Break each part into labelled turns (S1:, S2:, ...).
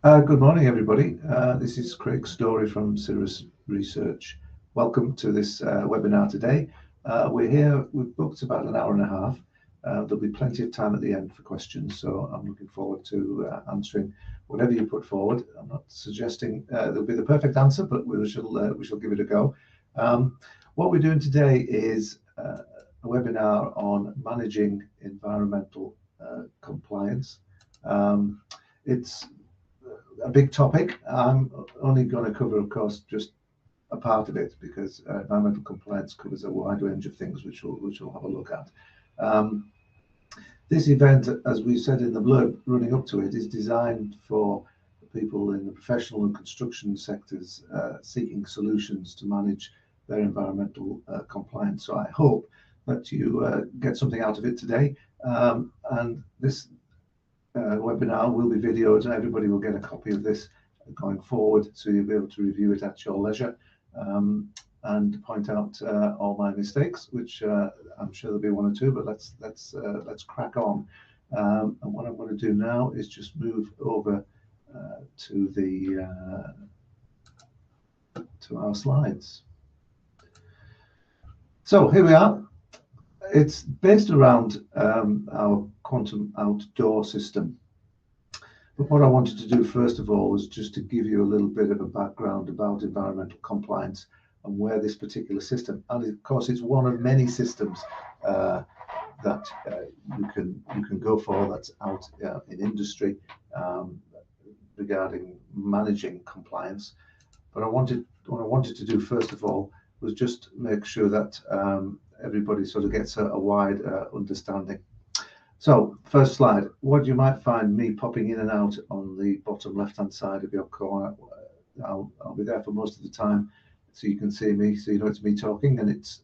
S1: Good morning, everybody. This is Craig Story from Cirrus Research. Welcome to this webinar today. We've booked about an hour and a half. There'll be plenty of time at the end for questions, so I'm looking forward to answering whatever you put forward. I'm not suggesting there'll be the perfect answer, but we shall give it a go. What we're doing today is a webinar on managing environmental compliance. It's a big topic. I'm only going to cover, of course, just a part of it because environmental compliance covers a wide range of things, which we'll have a look at. This event, as we said in the blurb running up to it, is designed for people in the professional and construction sectors seeking solutions to manage their environmental compliance. So I hope that you get something out of it today. And this webinar will be videoed, and everybody will get a copy of this going forward, so you'll be able to review it at your leisure and point out all my mistakes, which I'm sure there'll be one or two. But let's crack on. And what I'm going to do now is just move over to our slides. So here we are. It's based around our quantum outdoor system. But what I wanted to do first of all was just to give you a little bit of a background about environmental compliance and where this particular system, and of course it's one of many systems that you can go for that's out in industry regarding managing compliance. But what I wanted to do first of all was just make sure that everybody sort of gets a wide understanding. So first slide, what you might find me popping in and out on the bottom left hand side of your corner. I'll be there for most of the time, so you can see me, so you know it's me talking, and it's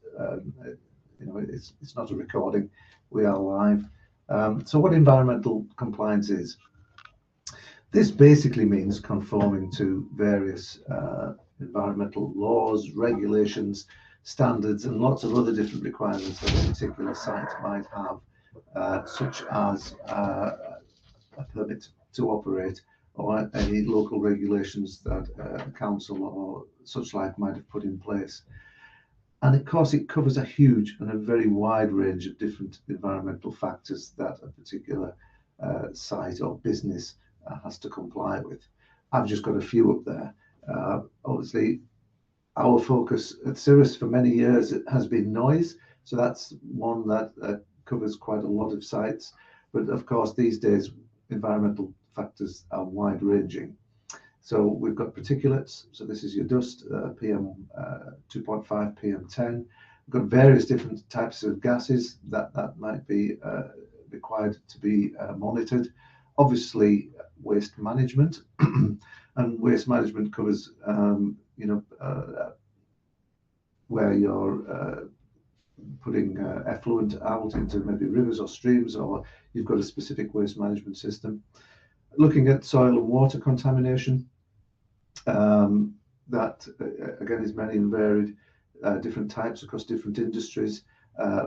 S1: not a recording. We are live. So what environmental compliance is? This basically means conforming to various environmental laws, regulations, standards, and lots of other different requirements that a particular site might have, such as a permit to operate or any local regulations that a council or such like might have put in place. And of course, it covers a huge and a very wide range of different environmental factors that a particular site or business has to comply with. I've just got a few up there. Obviously, our focus at Cirrus for many years has been noise, so that's one that covers quite a lot of sites. But of course, these days, environmental factors are wide ranging. So we've got particulates, so this is your dust, PM 2.5, PM10. We've got various different types of gases that might be required to be monitored. Obviously, waste management, and waste management covers, where you're putting effluent out into maybe rivers or streams, or you've got a specific waste management system. Looking at soil and water contamination, that again is many and varied, different types across different industries.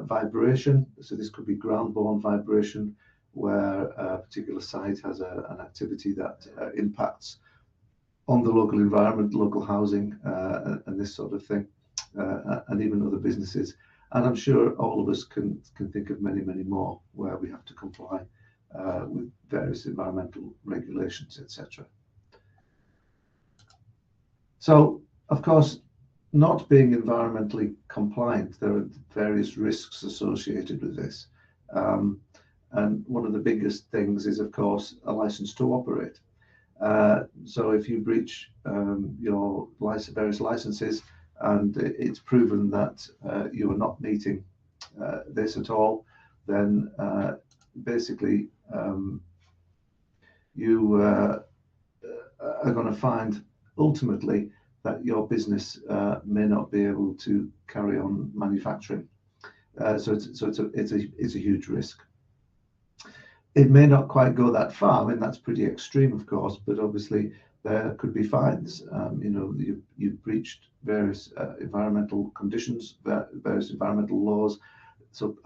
S1: Vibration, so this could be ground-borne vibration, where a particular site has an activity that impacts on the local environment, local housing, and this sort of thing, and even other businesses. And I'm sure all of us can think of many, many more where we have to comply with various environmental regulations, etc. So, of course, not being environmentally compliant, there are various risks associated with this. And one of the biggest things is, of course, a license to operate. So if you breach your various licenses, and it's proven that you are not meeting this at all, then basically you are going to find ultimately that your business may not be able to carry on manufacturing. So it's a huge risk. It may not quite go that far. I mean, that's pretty extreme, of course, but obviously there could be fines. You've breached various environmental conditions, various environmental laws,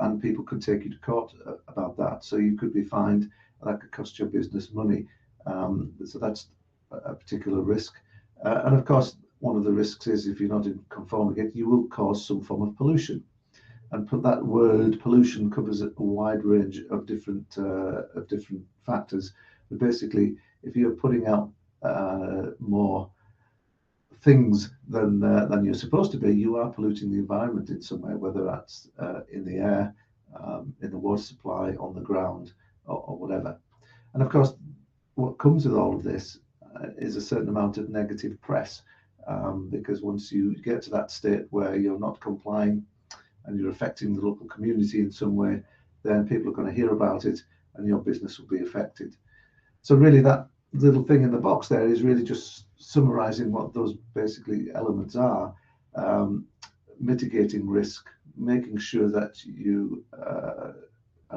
S1: and people could take you to court about that. So you could be fined. That could cost your business money. So that's a particular risk. And of course, one of the risks is if you're not in conforming, you will cause some form of pollution. And put that word pollution covers a wide range of different factors. But basically, if you're putting out more things than you're supposed to be, you are polluting the environment in some way, whether that's in the air, in the water supply, on the ground, or whatever. And of course, what comes with all of this is a certain amount of negative press, because once you get to that state where you're not complying and you're affecting the local community in some way, then people are going to hear about it and your business will be affected. So really that little thing in the box there is really just summarizing what those basically elements are. Mitigating risk, making sure that you are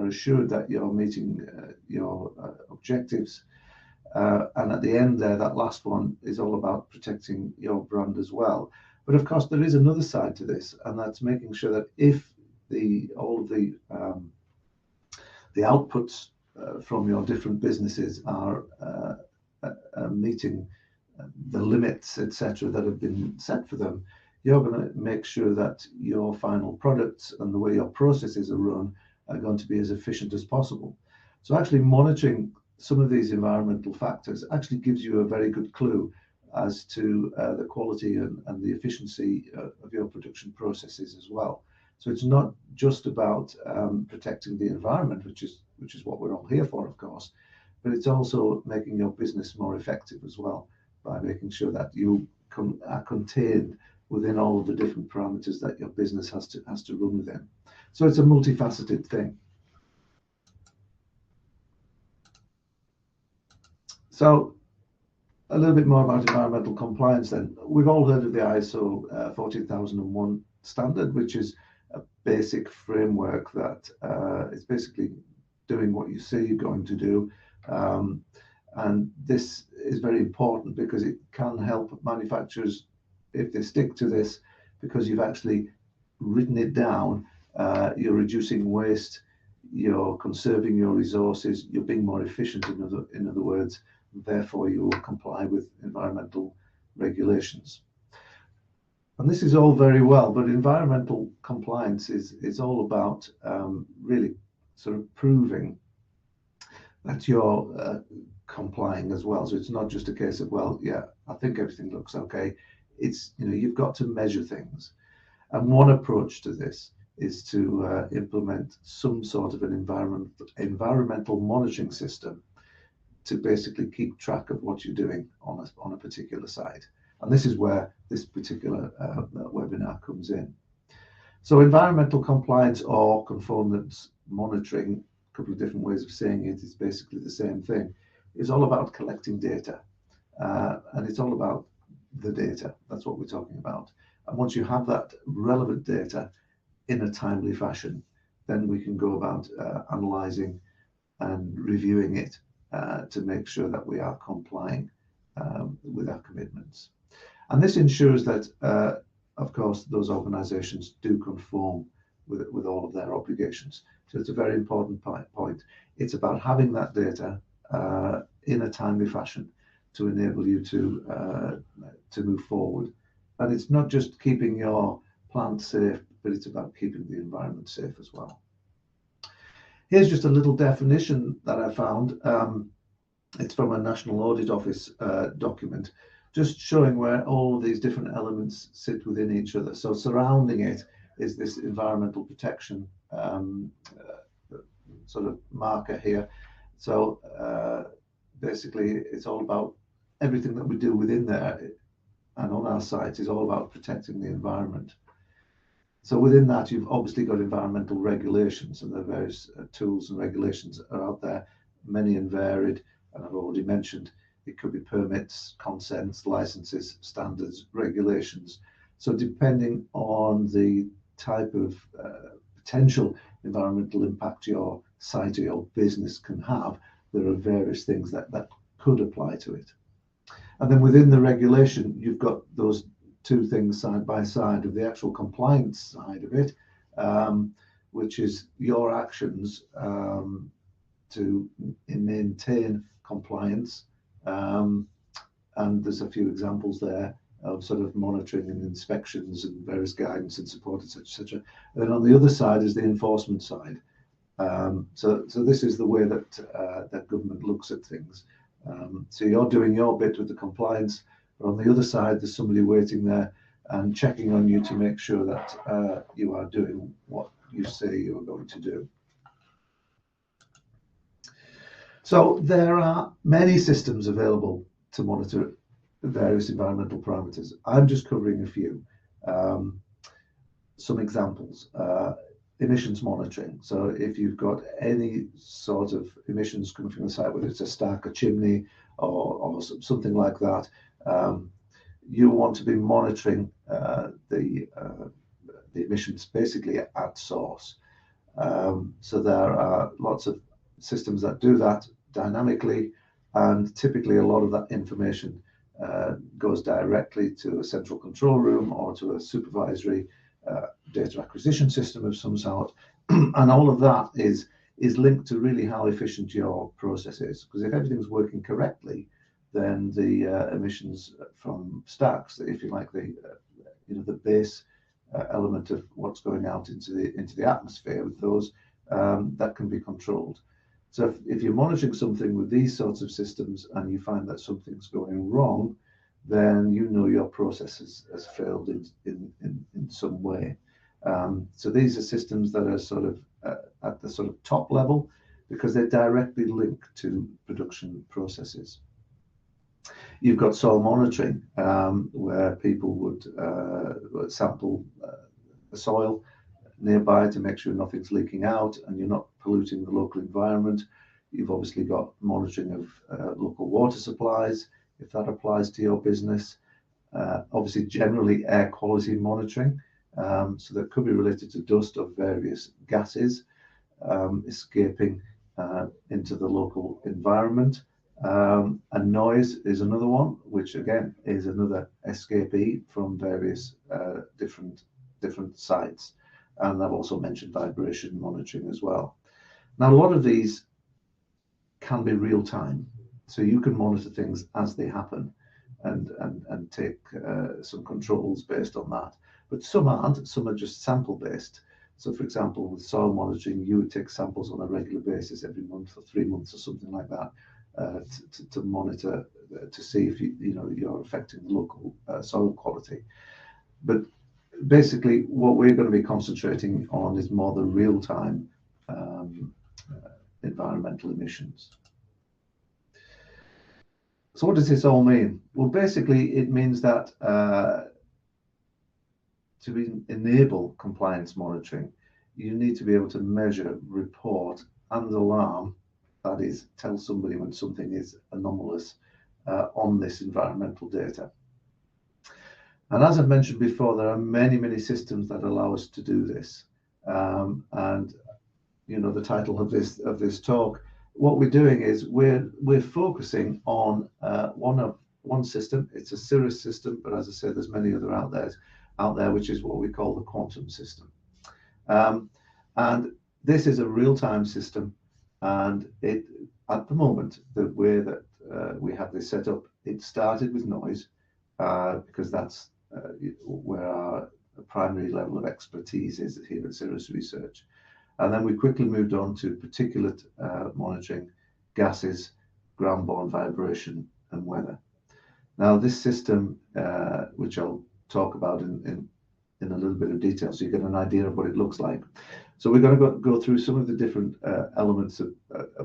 S1: assured that you're meeting your objectives. And at the end there, that last one is all about protecting your brand as well. But of course, there is another side to this, and that's making sure that if all of the outputs from your different businesses are meeting the limits, etc., that have been set for them, you're going to make sure that your final products and the way your processes are run are going to be as efficient as possible. So actually monitoring some of these environmental factors actually gives you a very good clue as to the quality and the efficiency of your production processes as well. So it's not just about protecting the environment, which is what we're all here for, of course, but it's also making your business more effective as well by making sure that you are contained within all of the different parameters that your business has to run within. So it's a multifaceted thing. So a little bit more about environmental compliance then. We've all heard of the ISO 14001 standard, which is a basic framework that is basically doing what you say you're going to do. And this is very important because it can help manufacturers if they stick to this, because you've actually written it down. You're reducing waste, you're conserving your resources, you're being more efficient, in other words, therefore you will comply with environmental regulations. And this is all very well, but environmental compliance is all about really sort of proving that you're complying as well. So it's not just a case of, well, yeah, I think everything looks okay. It's, you've got to measure things. And one approach to this is to implement some sort of an environmental monitoring system to basically keep track of what you're doing on a particular site. And this is where this particular webinar comes in. So environmental compliance or conformance monitoring, a couple of different ways of saying it, is basically the same thing. It's all about collecting data, and it's all about the data. That's what we're talking about. And once you have that relevant data in a timely fashion, then we can go about analyzing and reviewing it to make sure that we are complying with our commitments. And this ensures that, of course, those organizations do conform with all of their obligations. So it's a very important point. It's about having that data in a timely fashion to enable you to move forward. And it's not just keeping your plant safe, but it's about keeping the environment safe as well. Here's just a little definition that I found. It's from a National Audit Office document, just showing where all of these different elements sit within each other. So surrounding it is this environmental protection sort of marker here. So basically, it's all about everything that we do within there and on our site is all about protecting the environment. So within that, you've obviously got environmental regulations, and the various tools and regulations are out there, many and varied. And I've already mentioned it could be permits, consents, licenses, standards, regulations. So depending on the type of potential environmental impact your site or your business can have, there are various things that could apply to it. And then within the regulation, you've got those two things side by side of the actual compliance side of it, which is your actions to maintain compliance and there's a few examples there of sort of monitoring and inspections and various guidance and support, etc. And then on the other side is the enforcement side. So this is the way that that government looks at things. So you're doing your bit with the compliance, but on the other side, there's somebody waiting there and checking on you to make sure that you are doing what you say you're going to do. So there are many systems available to monitor various environmental parameters. I'm just covering a few. Some examples. Emissions monitoring. So if you've got any sort of emissions coming from the site, whether it's a stack, a chimney, or something like that, you want to be monitoring the emissions basically at source. So there are lots of systems that do that dynamically, and typically a lot of that information goes directly to a central control room or to a supervisory data acquisition system of some sort, and all of that is linked to really how efficient your process is. Because if everything's working correctly, then the emissions from stacks, if you like, the the base element of what's going out into the atmosphere with those, that can be controlled. So if you're monitoring something with these sorts of systems and you find that something's going wrong, then you know your process has failed in some way. So these are systems that are sort of at the sort of top level because they're directly linked to production processes. You've got soil monitoring, where people would sample the soil nearby to make sure nothing's leaking out and you're not polluting the local environment. You've obviously got monitoring of local water supplies, if that applies to your business. Obviously, generally air quality monitoring, so that could be related to dust of various gases escaping into the local environment. And noise is another one, which again is another escapee from various different sites. And I've also mentioned vibration monitoring as well. Now, a lot of these can be real time, so you can monitor things as they happen and take some controls based on that. But some aren't, some are just sample based. So for example, with soil monitoring, you would take samples on a regular basis every month or 3 months or something like that to monitor, to see if you're affecting the local soil quality. But basically, what we're going to be concentrating on is more the real-time environmental emissions. So what does this all mean? Well, basically, it means that to enable compliance monitoring, you need to be able to measure, report, and alarm, that is, tell somebody when something is anomalous on this environmental data. And as I've mentioned before, there are many systems that allow us to do this. And the title of this talk, what we're doing is we're focusing on one system. It's a Cirrus system, but as I said, there's many other out there, which is what we call the quantum system. And this is a real-time system, and it, at the moment, the way that we have this set up, it started with noise because that's where our primary level of expertise is here at Cirrus Research. And then we quickly moved on to particulate monitoring, gases, ground-borne vibration, and weather. Now, this system, which I'll talk about in a little bit of detail, so you get an idea of what it looks like. So we're going to go through some of the different elements of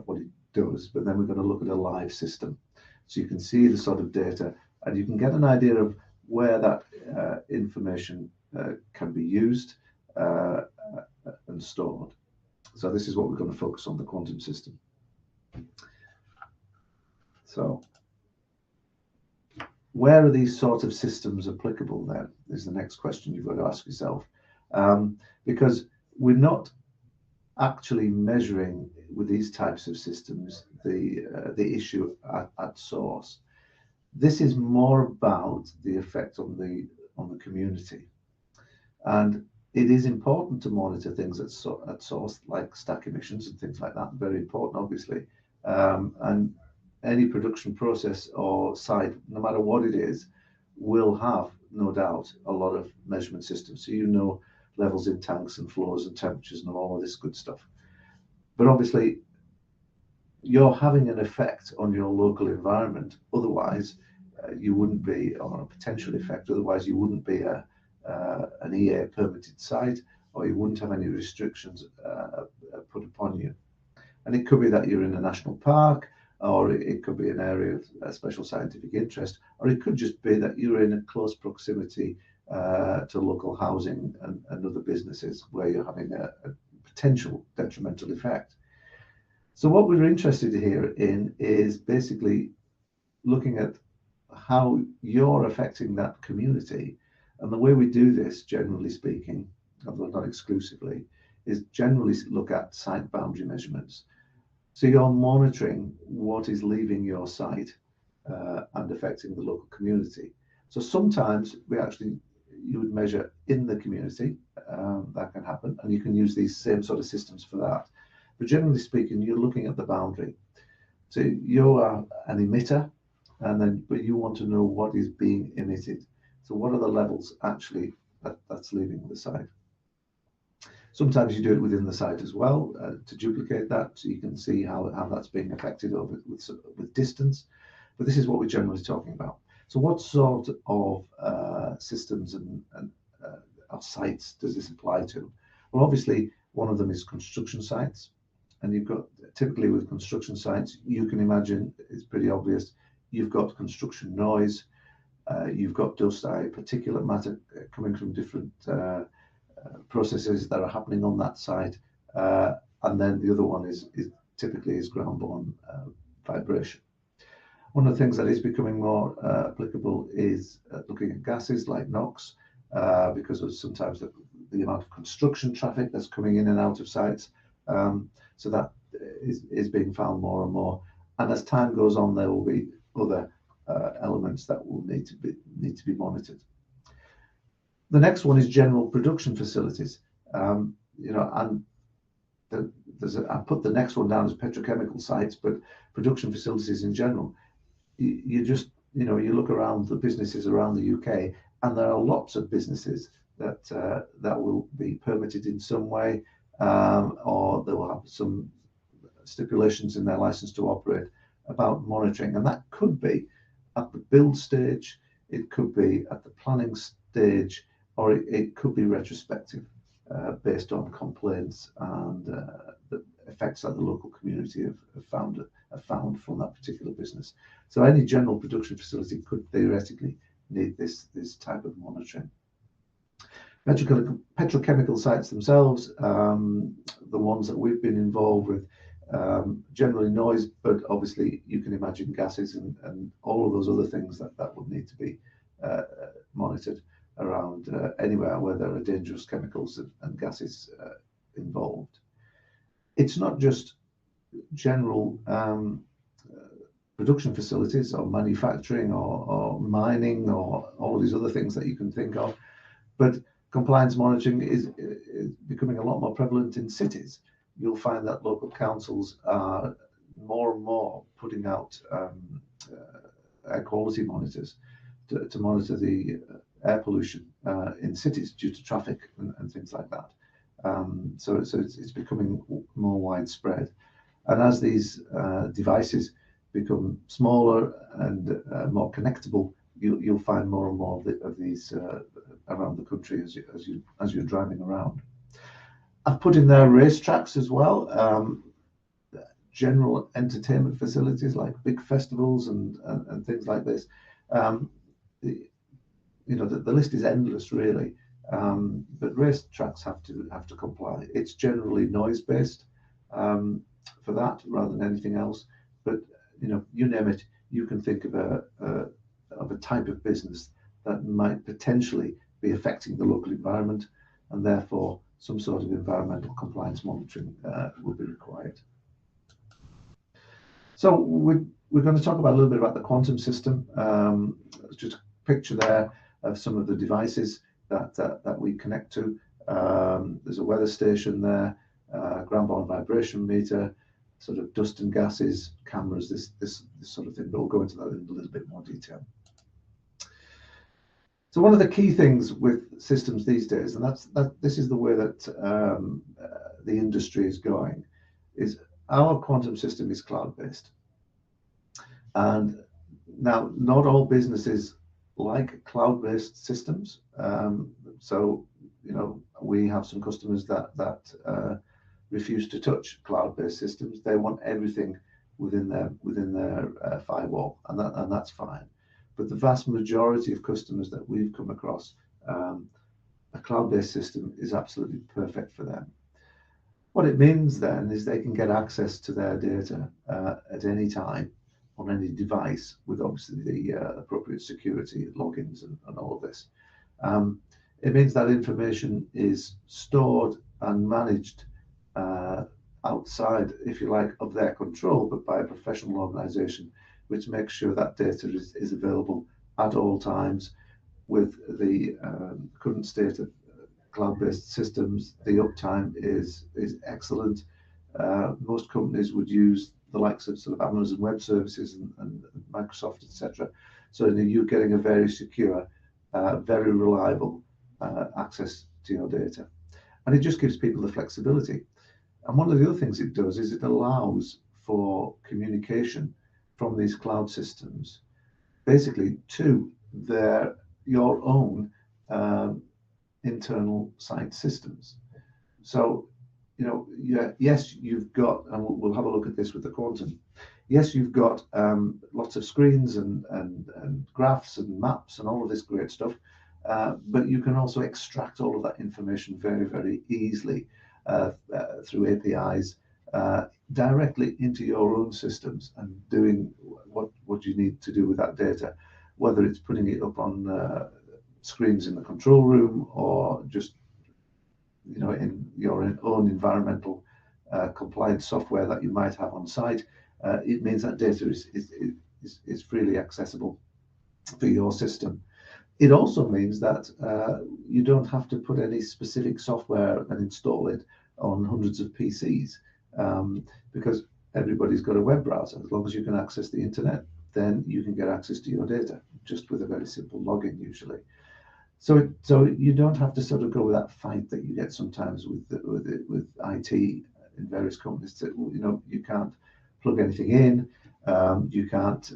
S1: what it does, but then we're going to look at a live system. So you can see the sort of data, and you can get an idea of where that information can be used and stored. So this is what we're going to focus on, the quantum system. So where are these sort of systems applicable then, is the next question you've got to ask yourself. Because we're not actually measuring with these types of systems the issue at source. This is more about the effect on the community. And it is important to monitor things at source, like stack emissions and things like that. Very important, obviously. And any production process or site, no matter what it is, will have, no doubt, a lot of measurement systems. So you know levels in tanks and flows and temperatures and all of this good stuff. But obviously, you're having an effect on your local environment. Otherwise, you wouldn't be, or a potential effect. Otherwise, you wouldn't be an EA permitted site, or you wouldn't have any restrictions put upon you. And it could be that you're in a national park, or it could be an area of special scientific interest, or it could just be that you're in a close proximity to local housing and other businesses where you're having a potential detrimental effect. So what we're interested here in is basically looking at how you're affecting that community. And the way we do this, generally speaking, although not exclusively, is generally look at site boundary measurements. So you're monitoring what is leaving your site and affecting the local community. So sometimes you would measure in the community, that can happen, and you can use these same sort of systems for that. But generally speaking, you're looking at the boundary. So you are an emitter, but you want to know what is being emitted. So what are the levels actually that's leaving the site? Sometimes you do it within the site as well to duplicate that, so you can see how that's being affected over with distance. But this is what we're generally talking about. So what sort of systems and sites does this apply to? Well, obviously, one of them is construction sites. And you've got, typically with construction sites, you can imagine, it's pretty obvious, you've got construction noise, you've got dust, particulate matter coming from different processes that are happening on that site. And then the other one is typically ground-borne vibration. One of the things that is becoming more applicable is looking at gases like NOx, because of sometimes the amount of construction traffic that's coming in and out of sites. So that is being found more and more. And as time goes on, there will be other elements that will need to be monitored. The next one is general production facilities. And I put the next one down as petrochemical sites, but production facilities in general. You look around the businesses around the UK, and there are lots of businesses that will be permitted in some way, or they will have some stipulations in their license to operate about monitoring. And that could be at the build stage, it could be at the planning stage, or it could be retrospective based on complaints and the effects that the local community have found from that particular business. So any general production facility could theoretically need this type of monitoring. Petrochemical sites themselves, the ones that we've been involved with, generally noise, but obviously you can imagine gases and all of those other things that would need to be monitored around anywhere where there are dangerous chemicals and gases involved. It's not just general production facilities or manufacturing or mining or all these other things that you can think of, but compliance monitoring is becoming a lot more prevalent in cities. You'll find that local councils are more and more putting out air quality monitors to monitor the air pollution in cities due to traffic and things like that. So it's becoming more widespread. And as these devices become smaller and more connectable, you'll find more and more of these around the country as you're driving around. I've put in there racetracks as well, general entertainment facilities like big festivals and things like this. The list is endless, really. But racetracks have to comply. It's generally noise based for that rather than anything else. But you name it, you can think of a type of business that might potentially be affecting the local environment, and therefore some sort of environmental compliance monitoring will be required. So we're going to talk about a little bit about the quantum system. Just a picture there of some of the devices that we connect to. There's a weather station there, ground-borne vibration meter, sort of dust and gases, cameras, this sort of thing. But we'll go into that in a little bit more detail. So one of the key things with systems these days, and this is the way that the industry is going, is our quantum system is cloud-based. And now, not all businesses like cloud-based systems. So, we have some customers that refuse to touch cloud-based systems. They want everything within their firewall, and that's fine. But the vast majority of customers that we've come across, a cloud-based system is absolutely perfect for them. What it means then is they can get access to their data at any time on any device, with obviously the appropriate security, logins, and all of this. It means that information is stored and managed outside, if you like, of their control, but by a professional organization, which makes sure that data is available at all times. With the current state of cloud-based systems, the uptime is excellent. Most companies would use the likes of sort of Amazon Web Services and Microsoft, etc. So you're getting a very secure, very reliable access to your data. And it just gives people the flexibility. And one of the other things it does is it allows for communication from these cloud systems, basically to your own internal site systems. So, yes, you've got, and we'll have a look at this with the quantum. Yes, you've got lots of screens and graphs and maps and all of this great stuff, but you can also extract all of that information very, very easily through APIs directly into your own systems and doing what you need to do with that data, whether it's putting it up on screens in the control room or just in your own environmental compliance software that you might have on site. It means that data is freely accessible for your system. It also means that you don't have to put any specific software and install it on hundreds of PCs, because everybody's got a web browser. As long as you can access the internet, then you can get access to your data just with a very simple login usually. So you don't have to sort of go with that fight that you get sometimes with IT in various companies. That you can't plug anything in, you can't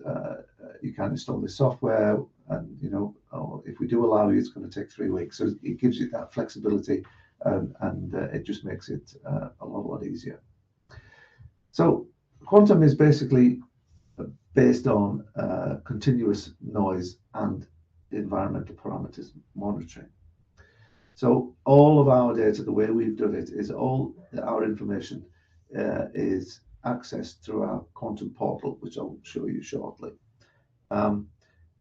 S1: install this software, and or if we do allow you, it's going to take 3 weeks. So it gives you that flexibility, and it just makes it a lot easier. So quantum is basically based on continuous noise and environmental parameters monitoring. So all of our data, the way we've done it, is all our information is accessed through our quantum portal, which I'll show you shortly.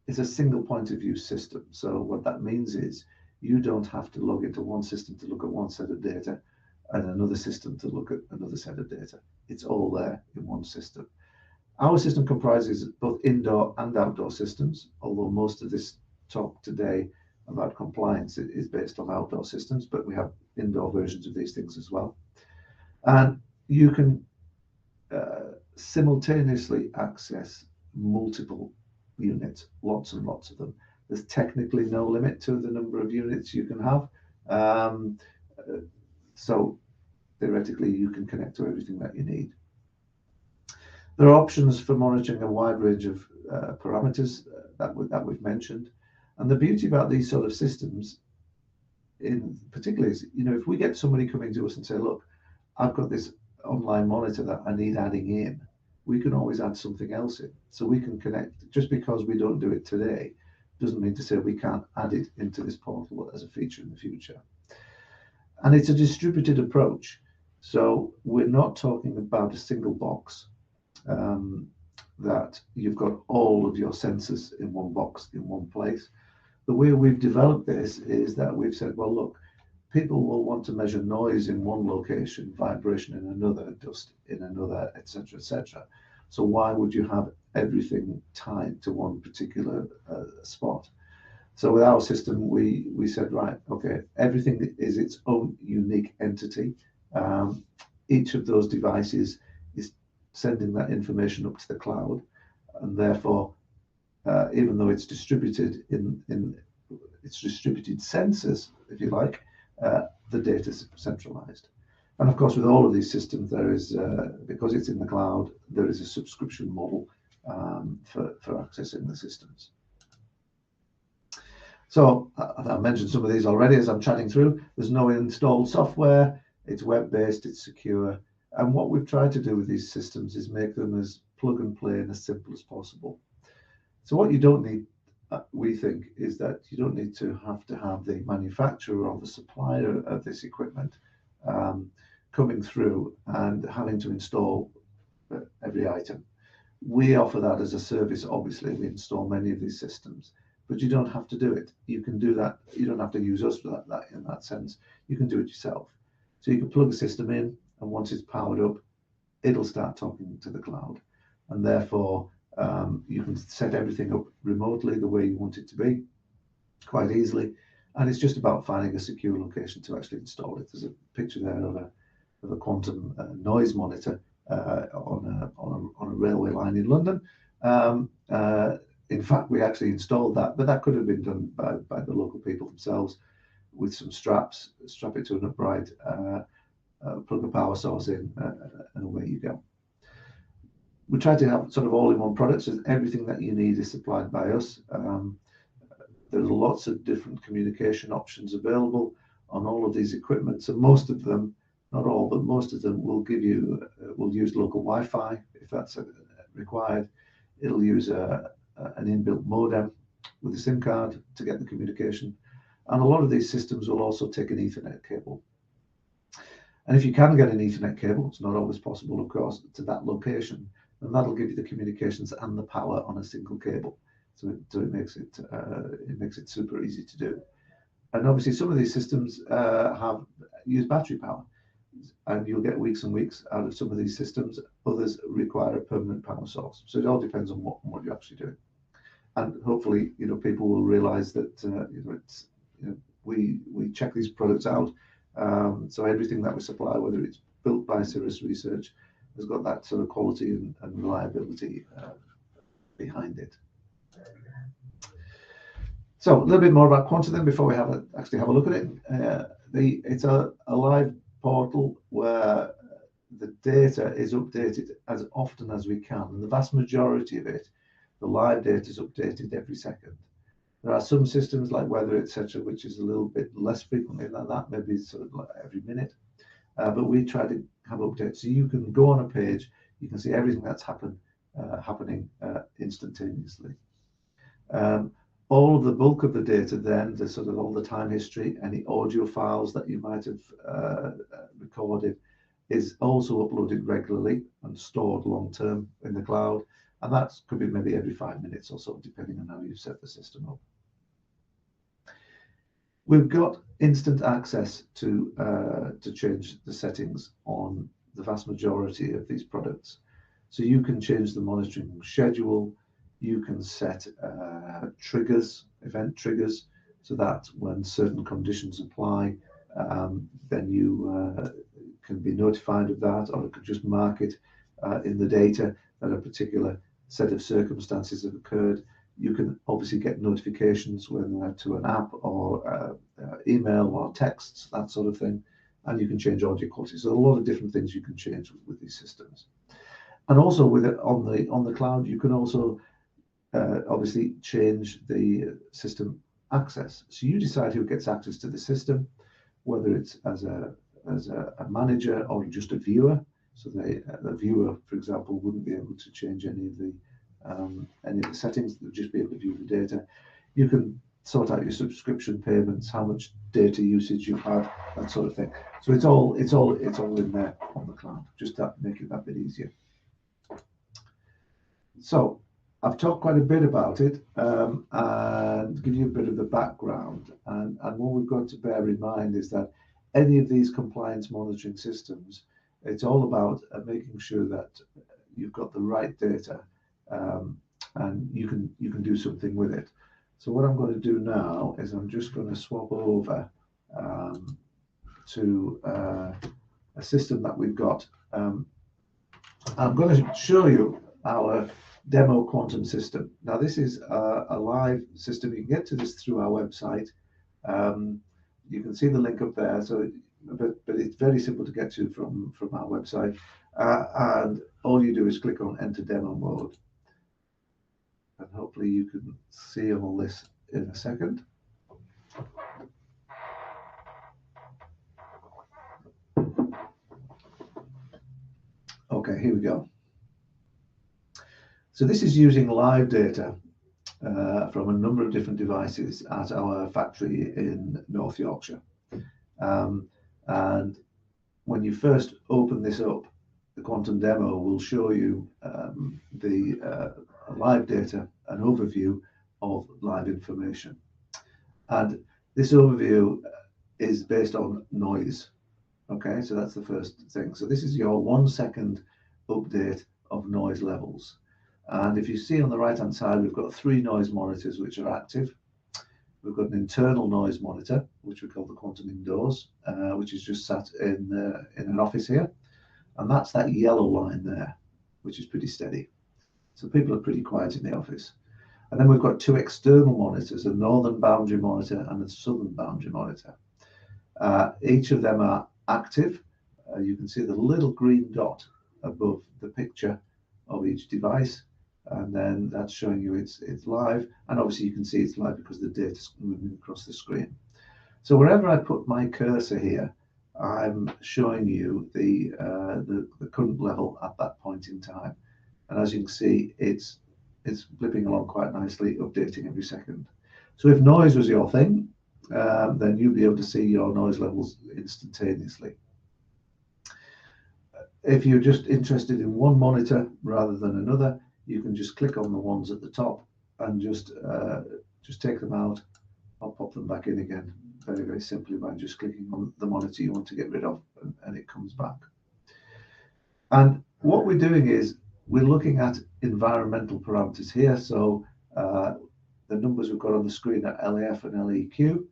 S1: It's a single point of view system. So what that means is you don't have to log into one system to look at one set of data and another system to look at another set of data. It's all there in one system. Our system comprises both indoor and outdoor systems, although most of this talk today about compliance is based on outdoor systems, but we have indoor versions of these things as well. And you can simultaneously access multiple units, lots and lots of them. There's technically no limit to the number of units you can have. So theoretically, you can connect to everything that you need. There are options for monitoring a wide range of parameters that we've mentioned. And the beauty about these sort of systems, in particular, is if we get somebody coming to us and say, look, I've got this online monitor that I need adding in, we can always add something else in. So we can connect. Just because we don't do it today doesn't mean to say we can't add it into this portal as a feature in the future. And it's a distributed approach. So we're not talking about a single box that you've got all of your sensors in one box in one place. The way we've developed this is that we've said, well, look, people will want to measure noise in one location, vibration in another, dust in another, etc., etc. So why would you have everything tied to one particular spot? So with our system, we said, right, okay, everything is its own unique entity. Each of those devices is sending that information up to the cloud, and therefore, even though it's distributed in its distributed sensors, if you like, the data is centralized. And of course, with all of these systems, there is, because it's in the cloud, there is a subscription model for accessing the systems. So I mentioned some of these already as I'm chatting through. There's no installed software, it's web-based, it's secure. And what we've tried to do with these systems is make them as plug and play and as simple as possible. So what you don't need, we think, is that you don't need to have the manufacturer or the supplier of this equipment coming through and having to install every item. We offer that as a service. Obviously, we install many of these systems, but you don't have to do it. You can do that. You don't have to use us for that in that sense. You can do it yourself. So you can plug a system in, and once it's powered up, it'll start talking to the cloud, and therefore you can set everything up remotely the way you want it to be quite easily. And it's just about finding a secure location to actually install it. There's a picture there of a quantum noise monitor on a railway line in London. In fact, we actually installed that, but that could have been done by the local people themselves with some straps. Strap it to an upright, plug a power source in, and away you go. We try to have sort of all-in-one products, so everything that you need is supplied by us. There's lots of different communication options available on all of these equipment. So most of them, not all, but most of them will give you, will use local Wi-Fi if that's required. It'll use an inbuilt modem with a SIM card to get the communication. And a lot of these systems will also take an Ethernet cable. And if you can get an Ethernet cable, it's not always possible, of course, to that location, and that'll give you the communications and the power on a single cable. So it makes it super easy to do. And obviously, some of these systems use battery power, and you'll get weeks and weeks out of some of these systems. Others require a permanent power source. So it all depends on what you're actually doing. And hopefully, people will realise that we check these products out. So everything that we supply, whether it's built by Cirrus Research, has got that sort of quality and reliability behind it. So a little bit more about Quanta then before we actually have a look at it. It's a live portal where the data is updated as often as we can, and the vast majority of it, the live data is updated every second. There are some systems like Weather, etc., which is a little bit less frequently than that, maybe sort of like every minute. But we try to have updates, so you can go on a page, you can see everything that's happening instantaneously. All of the bulk of the data then, the sort of all the time history, any audio files that you might have recorded, is also uploaded regularly and stored long term in the cloud. And that could be maybe every 5 minutes or so, depending on how you've set the system up. We've got instant access to change the settings on the vast majority of these products. So you can change the monitoring schedule. You can set triggers, event triggers, so that when certain conditions apply, then you can be notified of that, or it could just mark it in the data that a particular set of circumstances have occurred. You can obviously get notifications when to an app or email or texts, that sort of thing, and you can change audio quality. So a lot of different things you can change with these systems. And also with it on the cloud, you can also obviously change the system access. So you decide who gets access to the system, whether it's as a manager or just a viewer. So the viewer, for example, wouldn't be able to change any of the settings. They'll just be able to view the data. You can sort out your subscription payments, how much data usage you have, that sort of thing. So it's all in there on the cloud. Just that make it that bit easier. So I've talked quite a bit about it and give you a bit of the background. And what we've got to bear in mind is that any of these compliance monitoring systems, it's all about making sure that you've got the right data and you can do something with it. So what I'm going to do now is I'm just going to swap over to a system that we've got. I'm going to show you our demo quantum system. Now, this is a live system. You can get to this through our website. You can see the link up there. So, but it's very simple to get to from our website. And all you do is click on Enter Demo Mode. And hopefully you can see all this in a second. Okay, here we go. So this is using live data from a number of different devices at our factory in North Yorkshire. And when you first open this up, the quantum demo will show you the live data, an overview of live information. And this overview is based on noise. Okay, so that's the first thing. So this is your 1 second update of noise levels. And if you see on the right hand side, we've got 3 noise monitors which are active. We've got an internal noise monitor, which we call the Quantum Indoors, which is just sat in an office here. And that's that yellow line there, which is pretty steady. So people are pretty quiet in the office. And then we've got 2 external monitors, a northern boundary monitor and a southern boundary monitor. Each of them are active. You can see the little green dot above the picture of each device, and then that's showing you it's live. And obviously you can see it's live because the data is moving across the screen. So wherever I put my cursor here, I'm showing you the current level at that point in time. And as you can see, it's blipping along quite nicely, updating every second. So if noise was your thing, then you'll be able to see your noise levels instantaneously. If you're just interested in one monitor rather than another, you can just click on the ones at the top and just take them out. I'll pop them back in again very, very simply by just clicking on the monitor you want to get rid of, and it comes back. And what we're doing is we're looking at environmental parameters here. So the numbers we've got on the screen are LAF and LEQ,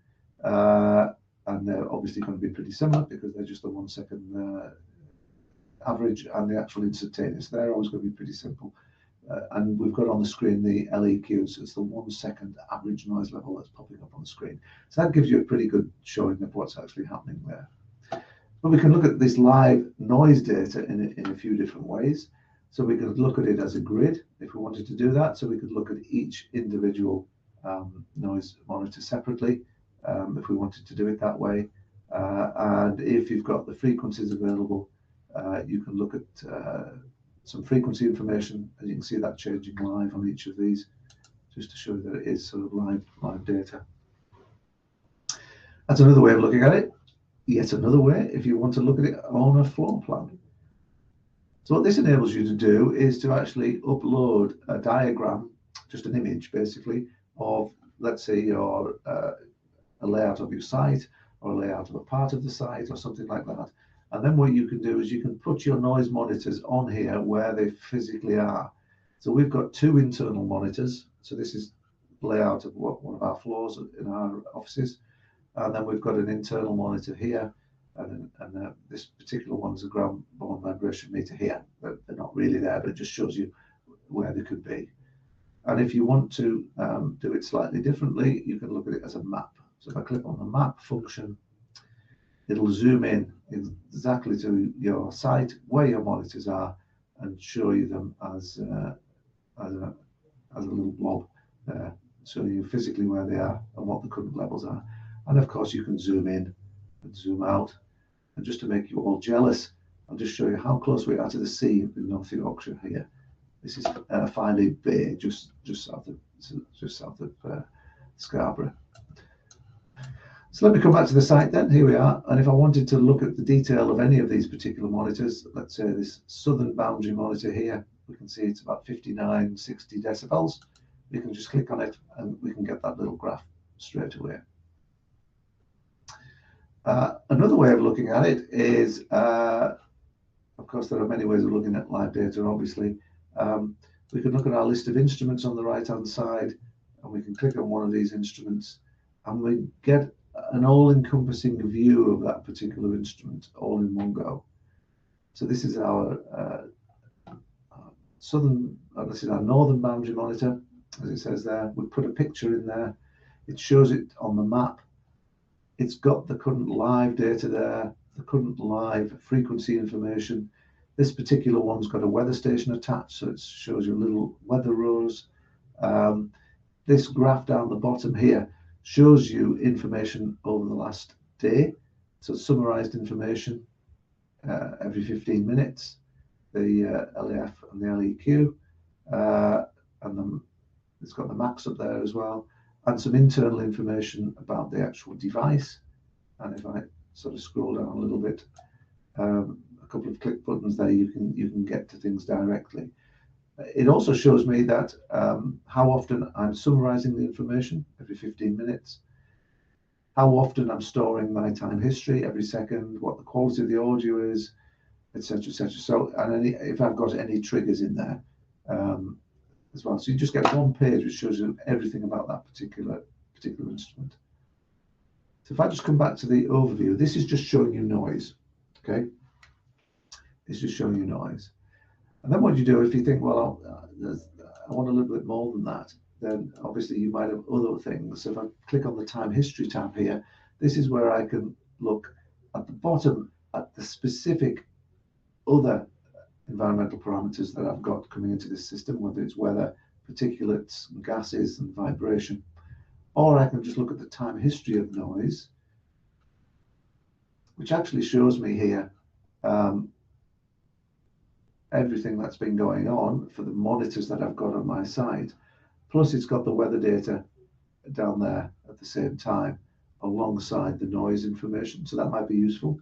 S1: and they're obviously going to be pretty similar because they're just the 1 second average, and the actual instantaneous, they're always going to be pretty simple. And we've got on the screen the LEQs, it's the 1 second average noise level that's popping up on the screen. So that gives you a pretty good showing of what's actually happening there. But we can look at this live noise data in a few different ways. So we could look at it as a grid if we wanted to do that. So we could look at each individual noise monitor separately if we wanted to do it that way. And if you've got the frequencies available, you can look at some frequency information, and you can see that changing live on each of these, just to show that it is sort of live data. That's another way of looking at it. Yet another way, if you want to look at it on a floor plan. So what this enables you to do is to actually upload a diagram, just an image basically, of, let's say, your a layout of your site, or a layout of a part of the site, or something like that. And then what you can do is you can put your noise monitors on here where they physically are. So we've got 2 internal monitors. So this is layout of one of our floors in our offices. And then we've got an internal monitor here. And this particular one's a ground-borne vibration meter here. They're not really there, but it just shows you where they could be. And if you want to do it slightly differently, you can look at it as a map. So if I click on the map function, it'll zoom in exactly to your site, where your monitors are, and show you them as a little blob there, showing you physically where they are and what the current levels are. And of course, you can zoom in and zoom out. And just to make you all jealous, I'll just show you how close we are to the sea in North Yorkshire here. This is Filey Bay, just south of Scarborough. So let me come back to the site then. Here we are. And if I wanted to look at the detail of any of these particular monitors, let's say this southern boundary monitor here, we can see it's about 59, 60 decibels. We can just click on it and we can get that little graph straight away. Another way of looking at it is, of course, there are many ways of looking at live data, obviously. We can look at our list of instruments on the right-hand side, and we can click on one of these instruments, and we get an all-encompassing view of that particular instrument all in one go. So this is our this is our northern boundary monitor, as it says there. We put a picture in there. It shows it on the map. It's got the current live data there, the current live frequency information. This particular one's got a weather station attached, so it shows you little weather rows. This graph down the bottom here shows you information over the last day. So summarized information every 15 minutes, the LAF and the LEQ, and then it's got the max up there as well, and some internal information about the actual device. And if I sort of scroll down a little bit, a couple of click buttons there, you can get to things directly. It also shows me that how often I'm summarizing the information every 15 minutes, how often I'm storing my time history every second, what the quality of the audio is, etc., etc. So, and if I've got any triggers in there as well. So you just get one page which shows you everything about that particular instrument. So if I just come back to the overview, this is just showing you noise. Okay, it's just showing you noise. And then what you do, if you think, well, I want a little bit more than that, then obviously you might have other things. So if I click on the time history tab here, this is where I can look at the bottom at the specific other environmental parameters that I've got coming into this system, whether it's weather, particulates, gases, and vibration. Or I can just look at the time history of noise, which actually shows me here everything that's been going on for the monitors that I've got on my site. Plus it's got the weather data down there at the same time alongside the noise information. So that might be useful.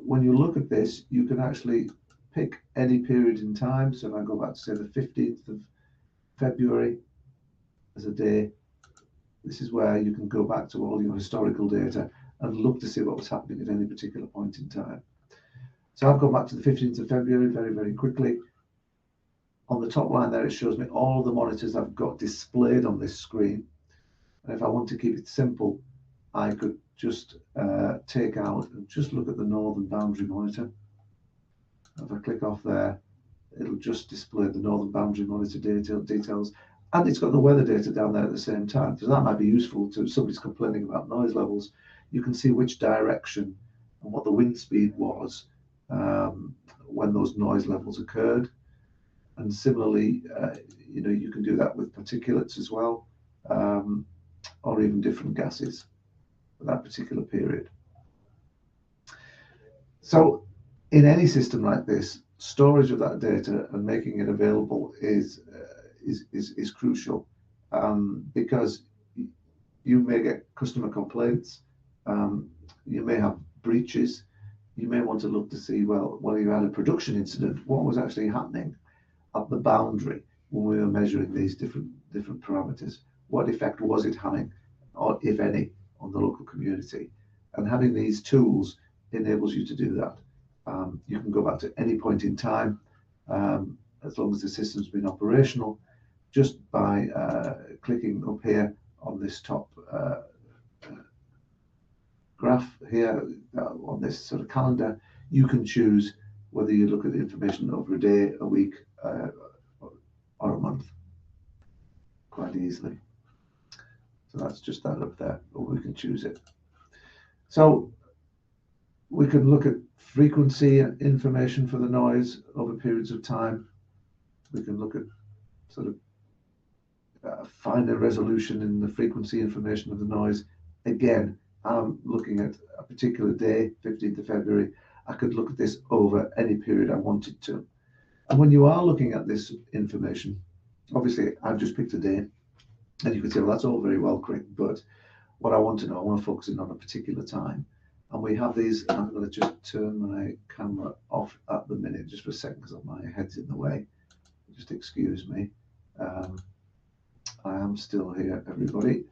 S1: When you look at this, you can actually pick any period in time. So if I go back to say the 15th of February as a day, this is where you can go back to all your historical data and look to see what was happening at any particular point in time. So I've gone back to the 15th of February very, very quickly. On the top line there, it shows me all the monitors I've got displayed on this screen. And if I want to keep it simple, I could just take out and just look at the northern boundary monitor. If I click off there, it'll just display the northern boundary monitor details. And it's got the weather data down there at the same time. So that might be useful to somebody's complaining about noise levels. You can see which direction and what the wind speed was when those noise levels occurred. And similarly, you can do that with particulates as well, or even different gases for that particular period. So in any system like this, storage of that data and making it available is crucial, because you may get customer complaints, you may have breaches, you may want to look to see, well, you had a production incident, what was actually happening at the boundary when we were measuring these different parameters? What effect was it having, or if any, on the local community? And having these tools enables you to do that. You can go back to any point in time, as long as the system's been operational, just by clicking up here on this top graph here, on this sort of calendar. You can choose whether you look at the information over a day, a week, or a month, quite easily. So that's just that up there, or we can choose it. So we can look at frequency information for the noise over periods of time. We can look at sort of finer resolution in the frequency information of the noise. Again, I'm looking at a particular day, 15th of February. I could look at this over any period I wanted to. And when you are looking at this information, obviously I've just picked a day, and you could say, well, that's all very well, Craig, but what I want to know, I want to focus in on a particular time. And we have these, and I'm going to just turn my camera off at the minute, just for a second, because my head's in the way. Just excuse me. I am still here, everybody.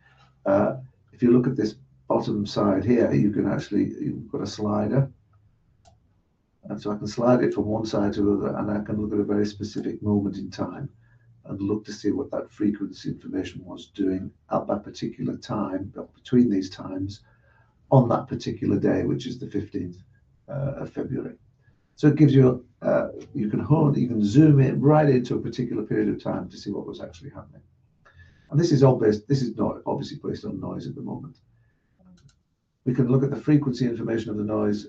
S1: If you look at this bottom side here, you've got a slider. And so I can slide it from one side to the other, and I can look at a very specific moment in time and look to see what that frequency information was doing at that particular time, between these times, on that particular day, which is the 15th of February. So it gives you, you can zoom in right into a particular period of time to see what was actually happening. And this is not obviously based on noise at the moment. We can look at the frequency information of the noise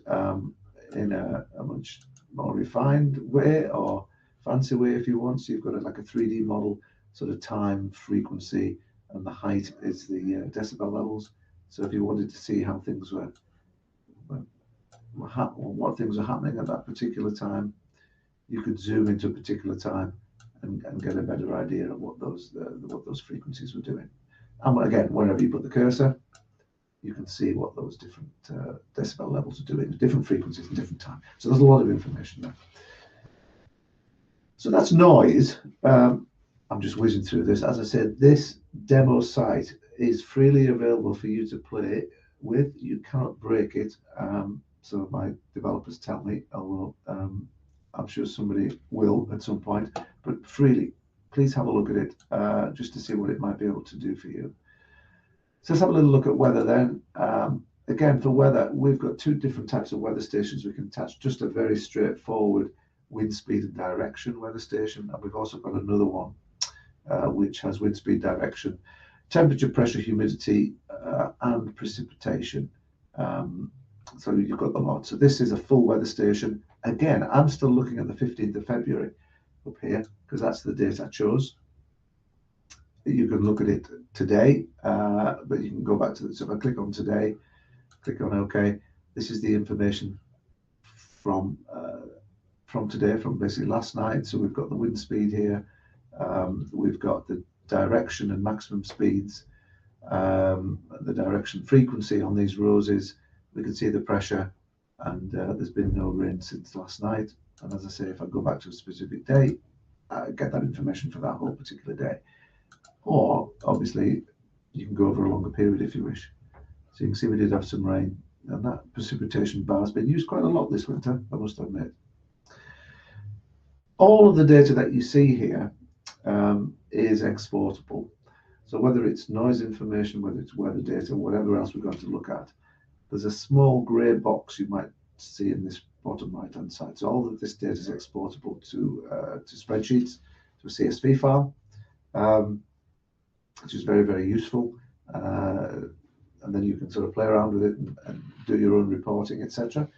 S1: in a much more refined way or fancy way if you want. So you've got like a 3D model, sort of time, frequency, and the height is the decibel levels. So if you wanted to see how things were, what things are happening at that particular time, you could zoom into a particular time and get a better idea of what those frequencies were doing. And again, wherever you put the cursor, you can see what those different decibel levels are doing, different frequencies and different time. So there's a lot of information there. So that's noise. I'm just whizzing through this. As I said, this demo site is freely available for you to play with. You cannot break it. So my developers tell me, although I'm sure somebody will at some point, but freely, please have a look at it just to see what it might be able to do for you. So let's have a little look at weather then. Again, for weather, we've got two different types of weather stations. We can attach just a very straightforward wind speed and direction weather station, and we've also got another one which has wind speed, direction, temperature, pressure, humidity, and precipitation. So you've got the lot. So this is a full weather station. Again, I'm still looking at the 15th of February up here because that's the date I chose. You can look at it today, but you can go back to this. So if I click on today, click on OK, this is the information from today, from basically last night. So we've got the wind speed here. We've got the direction and maximum speeds, the direction frequency on these roses. We can see the pressure, and there's been no rain since last night. And as I say, if I go back to a specific day, I get that information for that whole particular day. Or obviously, you can go over a longer period if you wish. So you can see we did have some rain, and that precipitation bar has been used quite a lot this winter, I must admit. All of the data that you see here is exportable. So whether it's noise information, whether it's weather data, whatever else we're going to look at, there's a small grey box you might see in this bottom right hand side. So all of this data is exportable to spreadsheets, to a CSV file, which is very, very useful. And then you can sort of play around with it and do your own reporting, etc.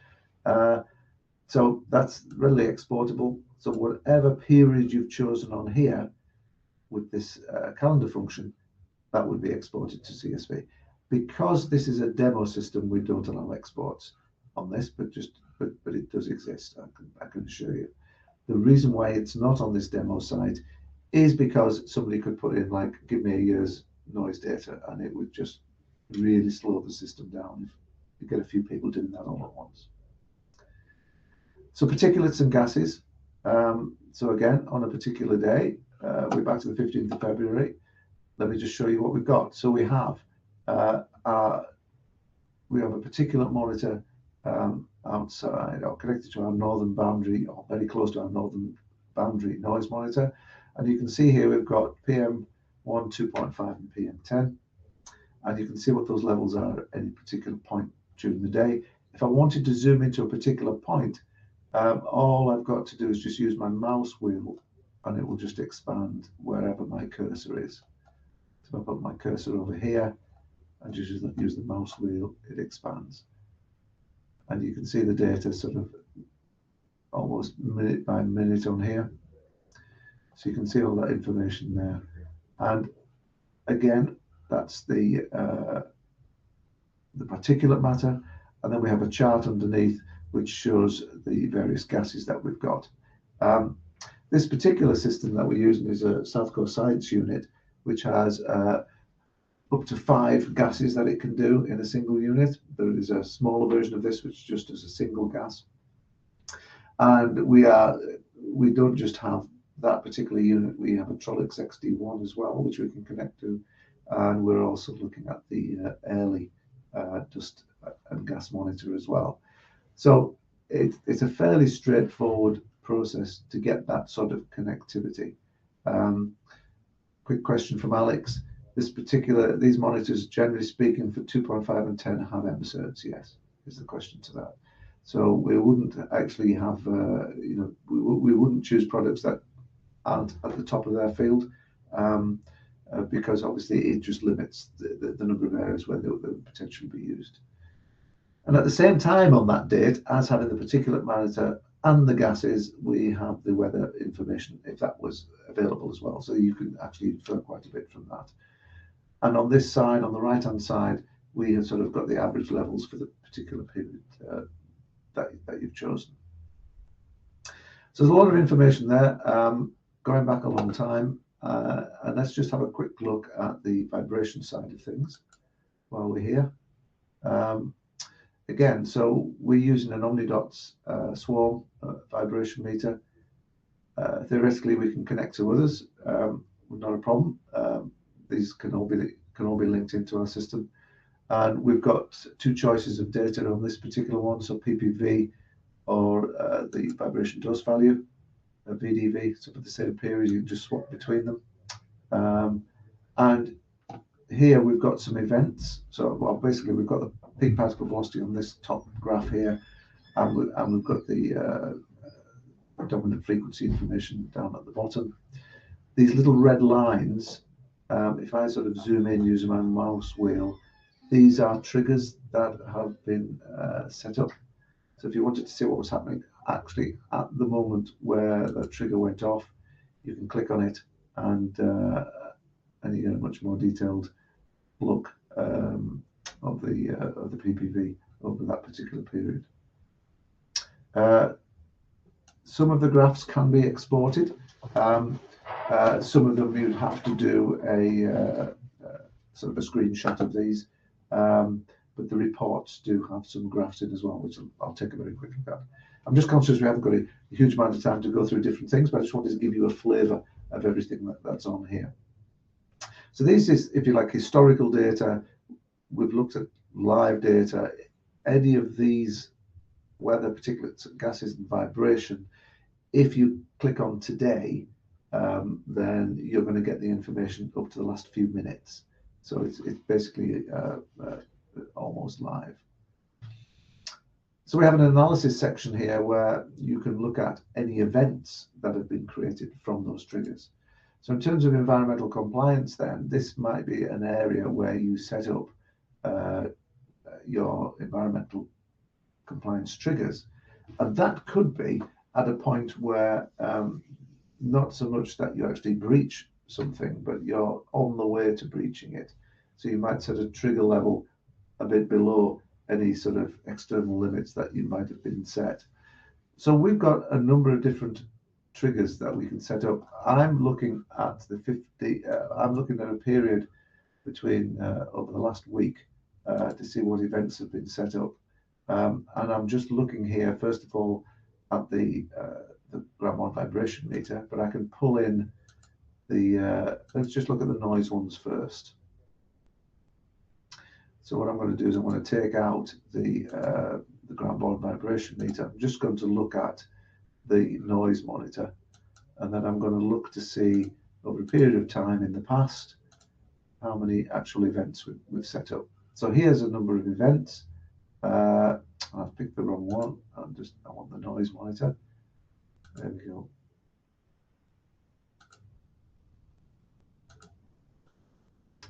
S1: So that's readily exportable. So whatever period you've chosen on here with this calendar function, that would be exported to CSV. Because this is a demo system, we don't allow exports on this, but it does exist, I can assure you. The reason why it's not on this demo site is because somebody could put in, like, give me a year's noise data, and it would just really slow the system down if you get a few people doing that all at once. So particulates and gases. So again, on a particular day, we're back to the 15th of February. Let me just show you what we've got. So we have a particulate monitor outside, or connected to our northern boundary, or very close to our northern boundary noise monitor. And you can see here we've got PM1, 2.5 and PM10. And you can see what those levels are at any particular point during the day. If I wanted to zoom into a particular point, all I've got to do is just use my mouse wheel, and it will just expand wherever my cursor is. So if I put my cursor over here and just use the mouse wheel, it expands. And you can see the data sort of almost minute by minute on here. So you can see all that information there. And again, that's the particulate matter. And then we have a chart underneath which shows the various gases that we've got. This particular system that we're using is a South Coast Science unit, which has up to 5 gases that it can do in a single unit. There is a smaller version of this which just does a single gas. And we don't just have that particular unit, we have a Trollocs XD1 as well, which we can connect to. And we're also looking at the Airlie dust and gas monitor as well. So it's a fairly straightforward process to get that sort of connectivity. Quick question from Alex. These monitors, generally speaking, for 2.5 and 10 have MCERTs, yes, is the question to that. So we wouldn't actually have, we wouldn't choose products that aren't at the top of their field, because obviously it just limits the number of areas where they would potentially be used. And at the same time on that date, as having the particulate matter and the gases, we have the weather information, if that was available as well. So you can actually infer quite a bit from that. And on this side, on the right-hand side, we have sort of got the average levels for the particular period that you've chosen. So there's a lot of information there, going back a long time. And let's just have a quick look at the vibration side of things while we're here. Again, so we're using an Omnidots swarm vibration meter. Theoretically, we can connect to others, not a problem. These can all be linked into our system. And we've got two choices of data on this particular one, so PPV or the vibration dose value, VDV. So for the same period, you can just swap between them. And here we've got some events. So, well, basically we've got the peak particle velocity on this top graph here, and we've got the dominant frequency information down at the bottom. These little red lines, if I sort of zoom in using my mouse wheel, these are triggers that have been set up. So if you wanted to see what was happening actually at the moment where the trigger went off, you can click on it, and you get a much more detailed look of the PPV over that particular period. Some of the graphs can be exported. Some of them you'd have to do a sort of a screenshot of these, but the reports do have some graphs in as well, which I'll take a very quick look at. I'm just conscious we haven't got a huge amount of time to go through different things, but I just wanted to give you a flavour of everything that's on here. So this is, if you like, historical data. We've looked at live data. Any of these weather, particulates, gases, and vibration, if you click on today, then you're going to get the information up to the last few minutes. So it's basically almost live. So we have an analysis section here where you can look at any events that have been created from those triggers. So in terms of environmental compliance, then this might be an area where you set up your environmental compliance triggers, and that could be at a point where not so much that you actually breach something, but you're on the way to breaching it. So you might set a trigger level a bit below any sort of external limits that you might have been set. So we've got a number of different triggers that we can set up. I'm looking at I'm looking at a period between over the last week to see what events have been set up. And I'm just looking here, first of all, at the gram 1 vibration meter, but I can pull in the, let's just look at the noise ones first. So what I'm going to do is I'm going to take out the gram 1 vibration meter. I'm just going to look at the noise monitor, and then I'm going to look to see over a period of time in the past how many actual events we've set up. So here's a number of events. I've picked the wrong one. I want the noise monitor. There we go.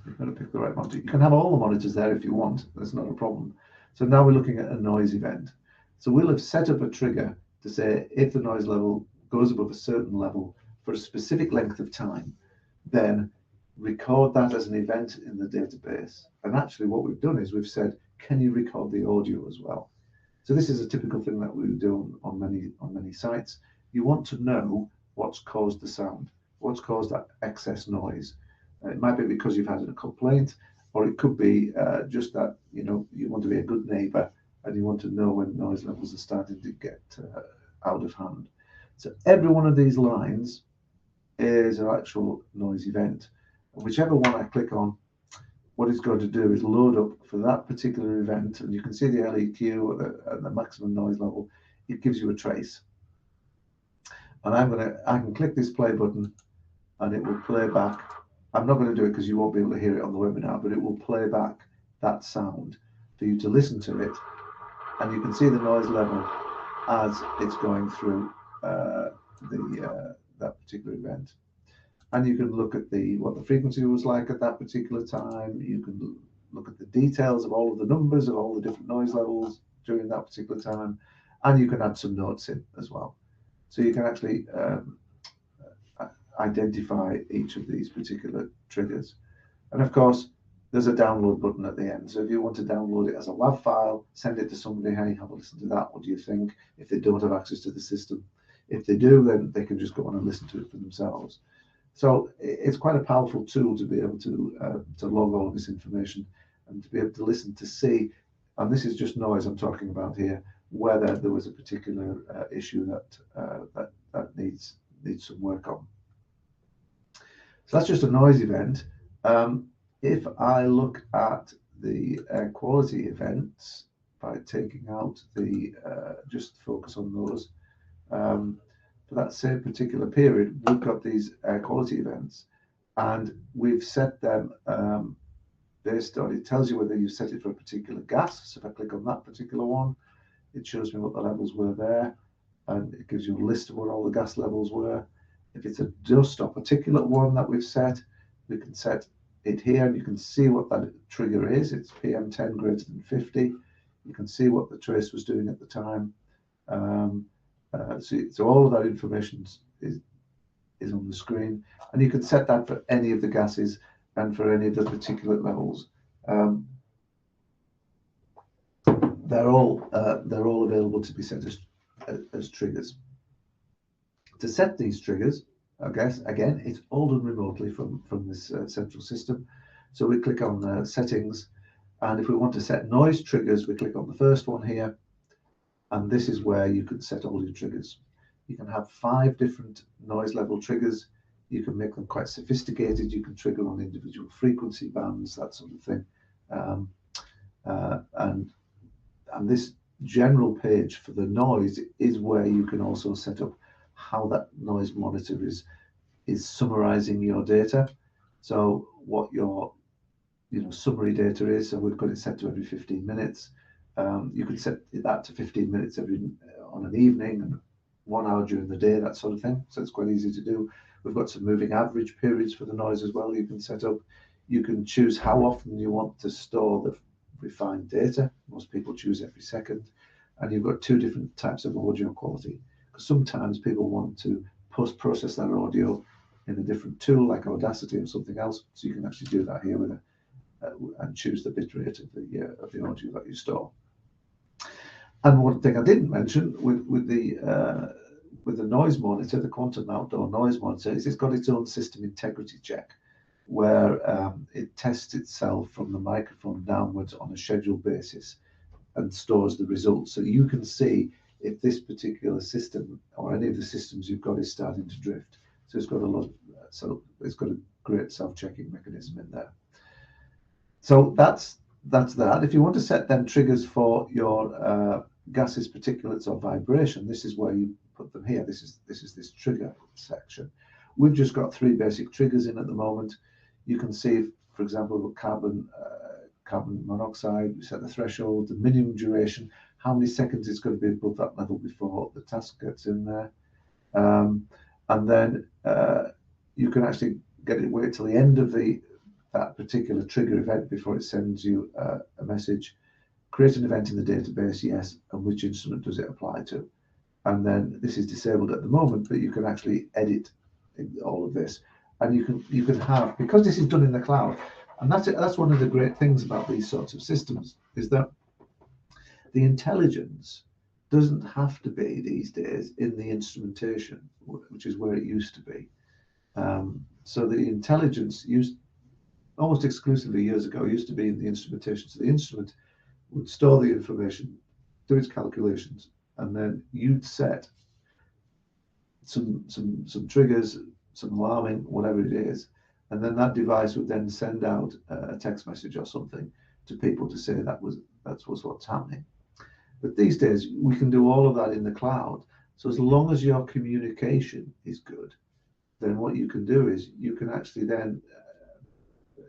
S1: You've got to pick the right monitor. You can have all the monitors there if you want. That's not a problem. So now we're looking at a noise event. So we'll have set up a trigger to say if the noise level goes above a certain level for a specific length of time, then record that as an event in the database. And actually what we've done is we've said, can you record the audio as well? So this is a typical thing that we do on many sites. You want to know what's caused the sound, what's caused that excess noise. It might be because you've had a complaint, or it could be just that you want to be a good neighbour and you want to know when noise levels are starting to get out of hand. So every one of these lines is an actual noise event. And whichever one I click on, what it's going to do is load up for that particular event, and you can see the LEQ at the maximum noise level. It gives you a trace. And I can click this play button and it will play back. I'm not going to do it because you won't be able to hear it on the webinar, but it will play back that sound for you to listen to it and you can see the noise level as it's going through that particular event. And you can look at what the frequency was like at that particular time. You can look at the details of all of the numbers of all the different noise levels during that particular time, and you can add some notes in as well. So you can actually identify each of these particular triggers. And of course, there's a download button at the end. So if you want to download it as a WAV file, send it to somebody, hey, have a listen to that. What do you think? If they don't have access to the system. If they do, then they can just go on and listen to it for themselves. So it's quite a powerful tool to be able to log all of this information and to be able to listen to see, and this is just noise I'm talking about here, whether there was a particular issue that needs some work on. So that's just a noise event. If I look at the air quality events by taking out the just focus on those. For that same particular period, we've got these air quality events, and we've set them based on, it tells you whether you set it for a particular gas. So if I click on that particular one, it shows me what the levels were there, and it gives you a list of what all the gas levels were. If it's a dust or particulate one that we've set, we can set it here, and you can see what that trigger is. It's PM10 greater than 50. You can see what the trace was doing at the time. So all of that information is on the screen, and you can set that for any of the gases and for any of the particulate levels. They're all available to be set as triggers. To set these triggers, I guess again, it's all done remotely from this central system. So we click on settings, and if we want to set noise triggers, we click on the first one here. And this is where you can set all your triggers. You can have 5 different noise level triggers. You can make them quite sophisticated. You can trigger on individual frequency bands, that sort of thing. And this general page for the noise is where you can also set up how that noise monitor is summarizing your data. So what your summary data is. So we've got it set to every 15 minutes. You can set that to 15 minutes on an evening and 1 hour during the day, that sort of thing. So it's quite easy to do. We've got some moving average periods for the noise as well. You can set up. You can choose how often you want to store the refined data. Most people choose every second. And you've got 2 different types of audio quality. Because sometimes people want to post-process their audio in a different tool like Audacity or something else. So you can actually do that here with and choose the bitrate of the audio that you store. And one thing I didn't mention with the noise monitor, the Quantum Outdoor Noise Monitor, is it's got its own system integrity check, where it tests itself from the microphone downwards on a scheduled basis and stores the results. So you can see if this particular system or any of the systems you've got is starting to drift. So it's got it's got a great self-checking mechanism in there. So that's that. If you want to set then triggers for your gases, particulates, or vibration, this is where you put them here. This is this trigger section. We've just got 3 basic triggers in at the moment. You can see, for example, with carbon monoxide, we set the threshold, the minimum duration, how many seconds it's going to be above that level before the task gets in there. And then you can actually wait till the end of that particular trigger event before it sends you a message. Create an event in the database, yes, and which instrument does it apply to? And then this is disabled at the moment, but you can actually edit all of this, and you can have, because this is done in the cloud, and that's one of the great things about these sorts of systems, is that the intelligence doesn't have to be these days in the instrumentation, which is where it used to be. So the intelligence used almost exclusively years ago used to be in the instrumentation. So the instrument would store the information, do its calculations, and then you'd set some triggers, some alarming, whatever it is, and then that device would then send out a text message or something to people to say that's what's happening. But these days we can do all of that in the cloud. So as long as your communication is good, then what you can do is you can actually then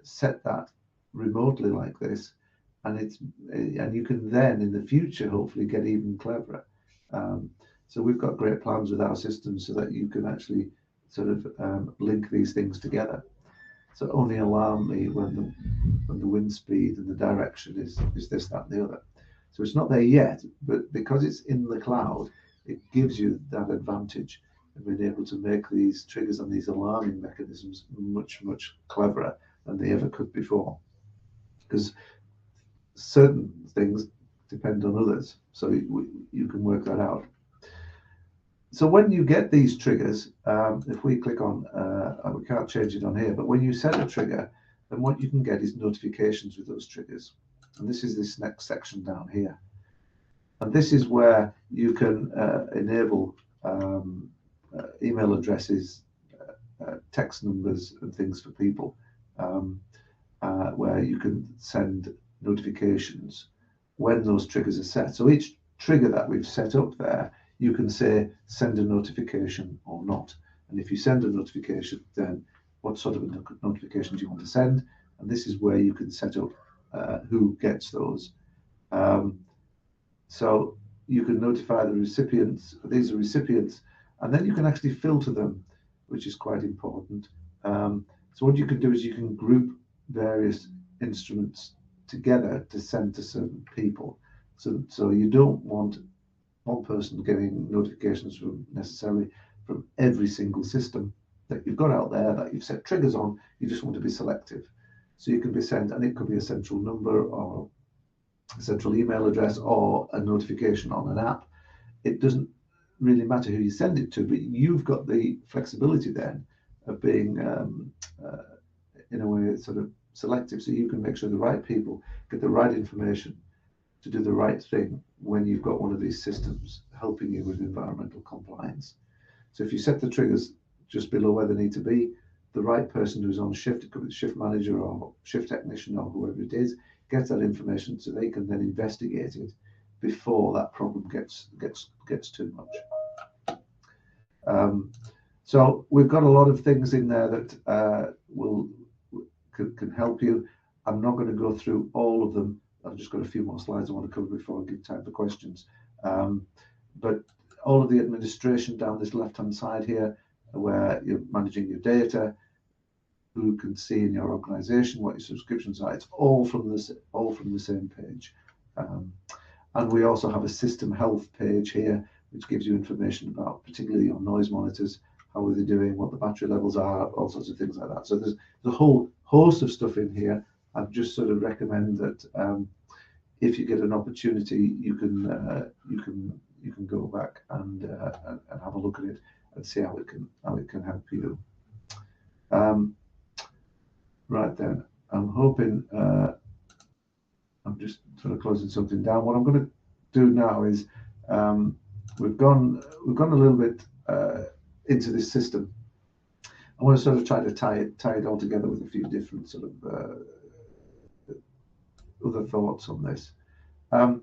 S1: set that remotely like this, and you can then in the future hopefully get even cleverer. So we've got great plans with our systems so that you can actually sort of link these things together. So only alarm me when the wind speed and the direction is this, that, and the other. So it's not there yet, but because it's in the cloud, it gives you that advantage of being able to make these triggers and these alarming mechanisms much, much cleverer than they ever could before. Because certain things depend on others, so you can work that out. So when you get these triggers, if we click on, we can't change it on here, but when you set a trigger, then what you can get is notifications with those triggers. And this is this next section down here. And this is where you can enable email addresses, text numbers and things for people, where you can send notifications when those triggers are set. So each trigger that we've set up there, you can say send a notification or not. And if you send a notification, then what sort of a notification do you want to send? And this is where you can set up who gets those. So you can notify the recipients. These are recipients, and then you can actually filter them, which is quite important. So what you can do is you can group various instruments together to send to certain people. So you don't want one person getting notifications from necessarily from every single system that you've got out there that you've set triggers on. You just want to be selective. So you can be sent, and it could be a central number or a central email address or a notification on an app. It doesn't really matter who you send it to, but you've got the flexibility then of being in a way sort of selective, so you can make sure the right people get the right information to do the right thing when you've got one of these systems helping you with environmental compliance. So if you set the triggers just below where they need to be, the right person who's on shift, it could be the shift manager or shift technician or whoever it is, gets that information so they can then investigate it before that problem gets too much. So we've got a lot of things in there that can help you. I'm not going to go through all of them. I've just got a few more slides I want to cover before I give time for questions. But all of the administration down this left-hand side here, where you're managing your data, who can see in your organization what your subscriptions are, it's all from the same page. And we also have a system health page here, which gives you information about particularly your noise monitors, how are they doing, what the battery levels are, all sorts of things like that. So there's a whole host of stuff in here. I'd just sort of recommend that if you get an opportunity, you can go back and have a look at it and see how it can help you. Right then, I'm hoping I'm just sort of closing something down. What I'm going to do now is we've gone a little bit into this system. I want to sort of try to tie it all together with a few different sort of other thoughts on this. And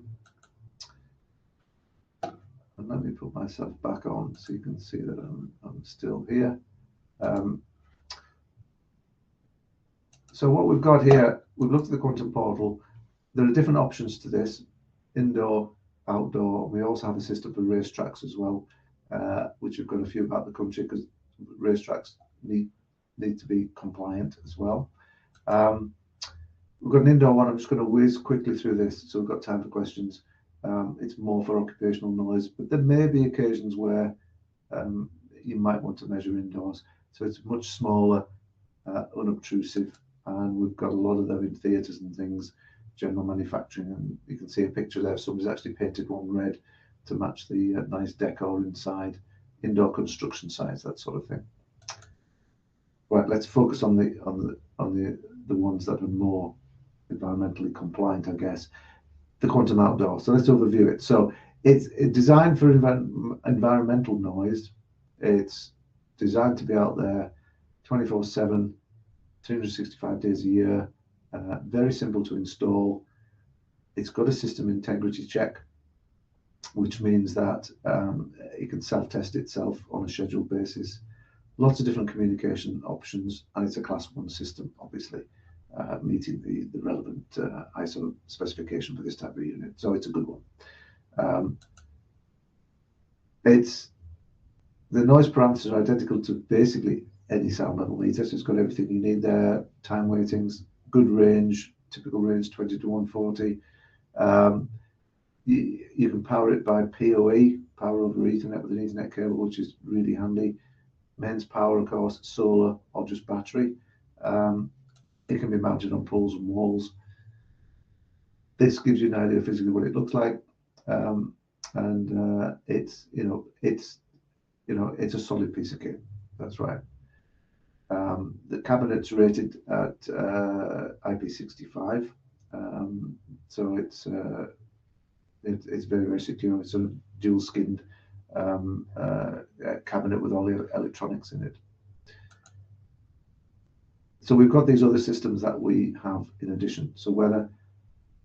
S1: let me put myself back on so you can see that I'm still here. So what we've got here, we've looked at the Quantum Portal. There are different options to this: indoor, outdoor. We also have a system for racetracks as well, which we've got a few about the country because racetracks need to be compliant as well. We've got an indoor one. I'm just going to whiz quickly through this, so we've got time for questions. It's more for occupational noise, but there may be occasions where you might want to measure indoors. So it's much smaller, unobtrusive, and we've got a lot of them in theatres and things, general manufacturing, and you can see a picture there. Somebody's actually painted one red to match the nice decor inside, indoor construction sites, that sort of thing. Right, let's focus on the ones that are more environmentally compliant, I guess. The Quantum Outdoor. So let's overview it. So it's designed for environmental noise. It's designed to be out there 24/7, 365 days a year. Very simple to install. It's got a system integrity check, which means that it can self-test itself on a scheduled basis. Lots of different communication options, and it's a class 1 system, obviously. meeting the relevant ISO specification for this type of unit. So it's a good one. The noise parameters are identical to basically any sound level meter. So it's got everything you need there, time weightings, good range, typical range 20 to 140. You can power it by PoE, power over Ethernet with an Ethernet cable, which is really handy. Mains power, of course, solar or just battery. It can be mounted on poles and walls. This gives you an idea of physically what it looks like, and it's a solid piece of kit. That's right. The cabinet's rated at IP65, so it's very, very secure. It's a dual-skinned cabinet with all the electronics in it. So we've got these other systems that we have in addition. So weather,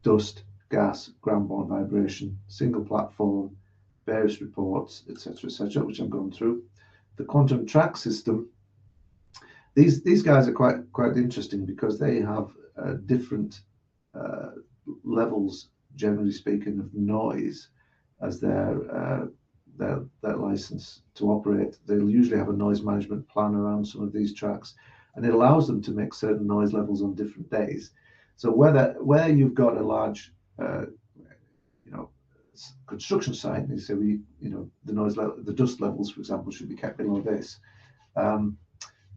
S1: dust, gas, ground-borne vibration, single platform, various reports, etc., which I've gone through. The quantum track system. These guys are quite interesting because they have different levels, generally speaking, of noise as their license to operate. They'll usually have a noise management plan around some of these tracks, and it allows them to make certain noise levels on different days. So where you've got a large construction site, they say the noise level, the dust levels, for example, should be kept below this.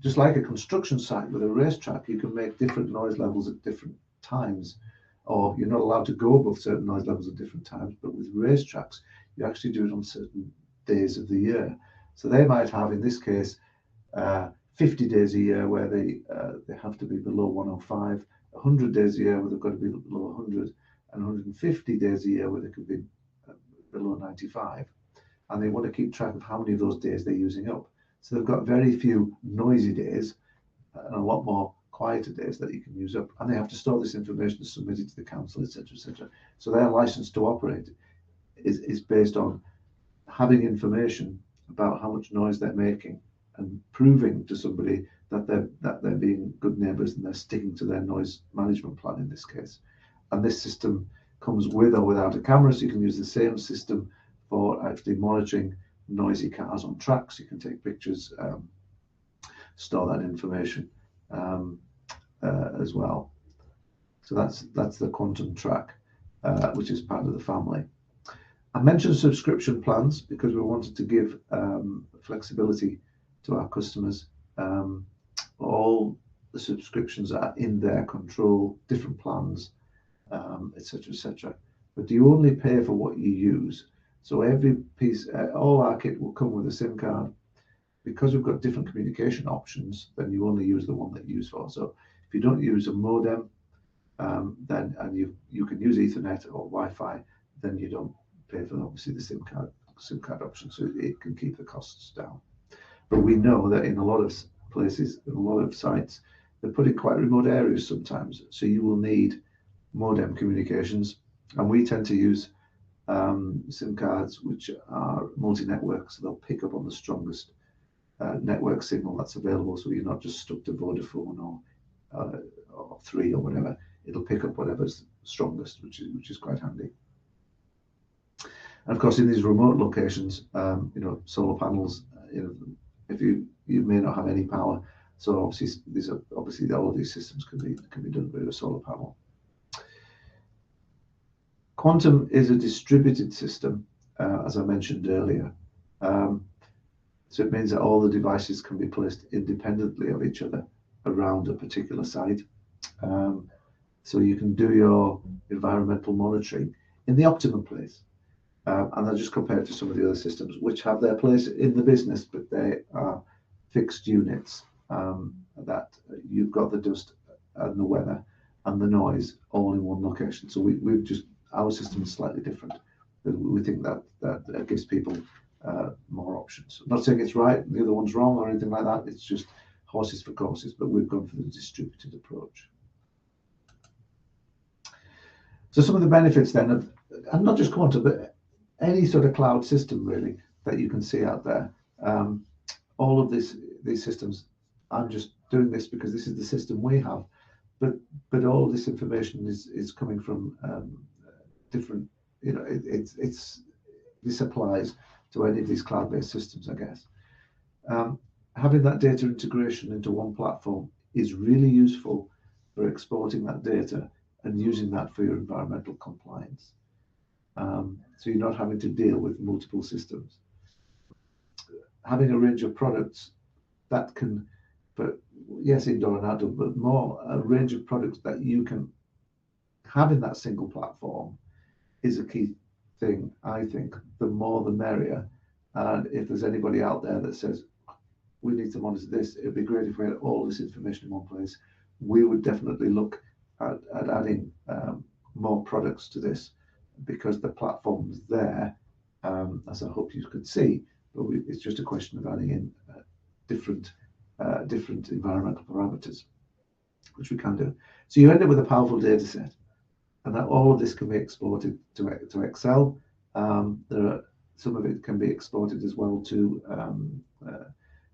S1: Just like a construction site with a racetrack, you can make different noise levels at different times, or you're not allowed to go above certain noise levels at different times. But with racetracks, you actually do it on certain days of the year. So they might have, in this case, 50 days a year where they have to be below 105, 100 days a year where they've got to be below 100, and 150 days a year where they could be below 95. And they want to keep track of how many of those days they're using up. So they've got very few noisy days and a lot more quieter days that you can use up. And they have to store this information to submit it to the council, etc., etc. So their license to operate is based on having information about how much noise they're making and proving to somebody that they're being good neighbours and they're sticking to their noise management plan in this case. And this system comes with or without a camera, so you can use the same system for actually monitoring noisy cars on tracks. You can take pictures, store that information as well. So that's the quantum track, which is part of the family. I mentioned subscription plans because we wanted to give flexibility to our customers. All the subscriptions are in their control, different plans, etc., etc. But you only pay for what you use. So every piece, all our kit will come with a SIM card. Because we've got different communication options, then you only use the one that you use for. So if you don't use a modem, then you can use Ethernet or Wi-Fi, then you don't pay for obviously the SIM card option, so it can keep the costs down. But we know that in a lot of places, in a lot of sites, they're put in quite remote areas sometimes, so you will need modem communications, and we tend to use SIM cards which are multi-network, so they'll pick up on the strongest network signal that's available, so you're not just stuck to Vodafone or 3 or whatever. It'll pick up whatever's strongest, which is quite handy. And of course, in these remote locations, solar panels, if you may not have any power, so obviously all of these systems can be done with a solar panel. Quantum is a distributed system, as I mentioned earlier. So it means that all the devices can be placed independently of each other around a particular site. So you can do your environmental monitoring in the optimum place. And I'll just compare it to some of the other systems which have their place in the business, but they are fixed units that you've got the dust and the weather and the noise all in one location. So our system is slightly different. We think that gives people more options. I'm not saying it's right, the other one's wrong or anything like that. It's just horses for courses, but we've gone for the distributed approach. So some of the benefits then of, and not just quantum, but any sort of cloud system really that you can see out there. All of these systems, I'm just doing this because this is the system we have. but all this information is coming from different, you know, this applies to any of these cloud-based systems, I guess. Having that data integration into one platform is really useful for exporting that data and using that for your environmental compliance. So you're not having to deal with multiple systems. Having a range of products that can, but yes, indoor and outdoor, but more a range of products that you can have in that single platform is a key thing. I think the more the merrier. And if there's anybody out there that says, we need to monitor this, it'd be great if we had all this information in one place, we would definitely look at adding more products to this, because the platform's there, as I hope you could see, but it's just a question of adding in different environmental parameters, which we can do. So you end up with a powerful data set, and that all of this can be exported to Excel. Some of it can be exported as well to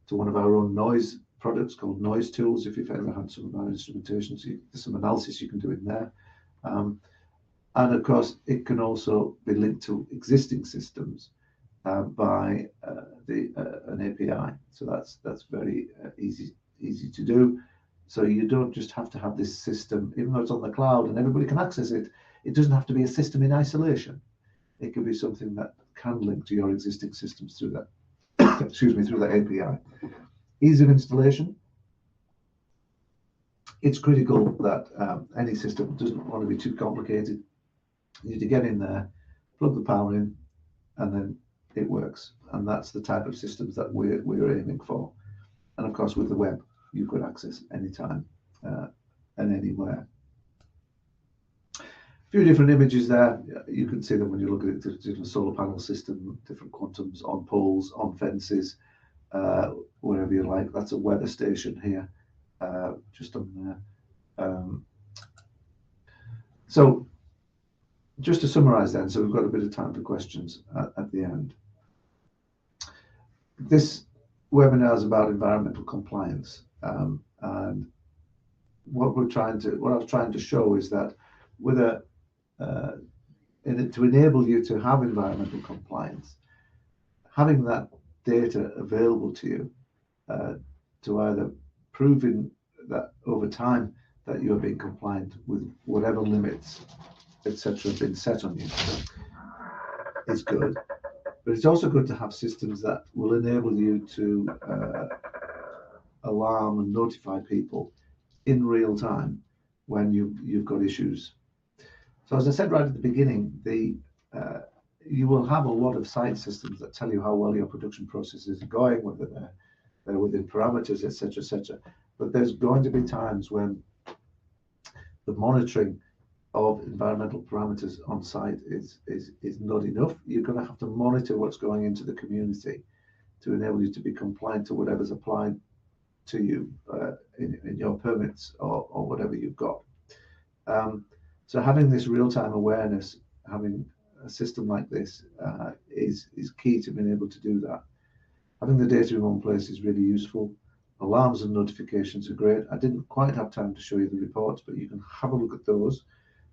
S1: one of our own noise products called Noise Tools. If you've ever had some of our instrumentation, so there's some analysis you can do in there. And of course, it can also be linked to existing systems by an API. So that's very easy to do. So you don't just have to have this system, even though it's on the cloud and everybody can access it. It doesn't have to be a system in isolation. It could be something that can link to your existing systems through that. Excuse me, through the API. Ease of installation. It's critical that any system doesn't want to be too complicated. You need to get in there, plug the power in, and then it works. And that's the type of systems that we're aiming for. And of course, with the web, you could access anytime and anywhere. A few different images there. You can see them when you look at it. Different solar panel system, different quantums on poles, on fences, wherever you like. That's a weather station here, just on there. So just to summarize then, so we've got a bit of time for questions at the end. This webinar is about environmental compliance, and what I was trying to show is that with to enable you to have environmental compliance, having that data available to you to either proving that over time that you're being compliant with whatever limits, etc., have been set on you is good. But it's also good to have systems that will enable you to alarm and notify people in real time when you've got issues. So as I said right at the beginning, you will have a lot of site systems that tell you how well your production processes are going, whether they're within parameters, etc., etc. But there's going to be times when the monitoring of environmental parameters on site is not enough. You're going to have to monitor what's going into the community to enable you to be compliant to whatever's applied to you in your permits or whatever you've got. So having this real-time awareness, having a system like this is key to being able to do that. Having the data in one place is really useful. Alarms and notifications are great. I didn't quite have time to show you the reports, but you can have a look at those.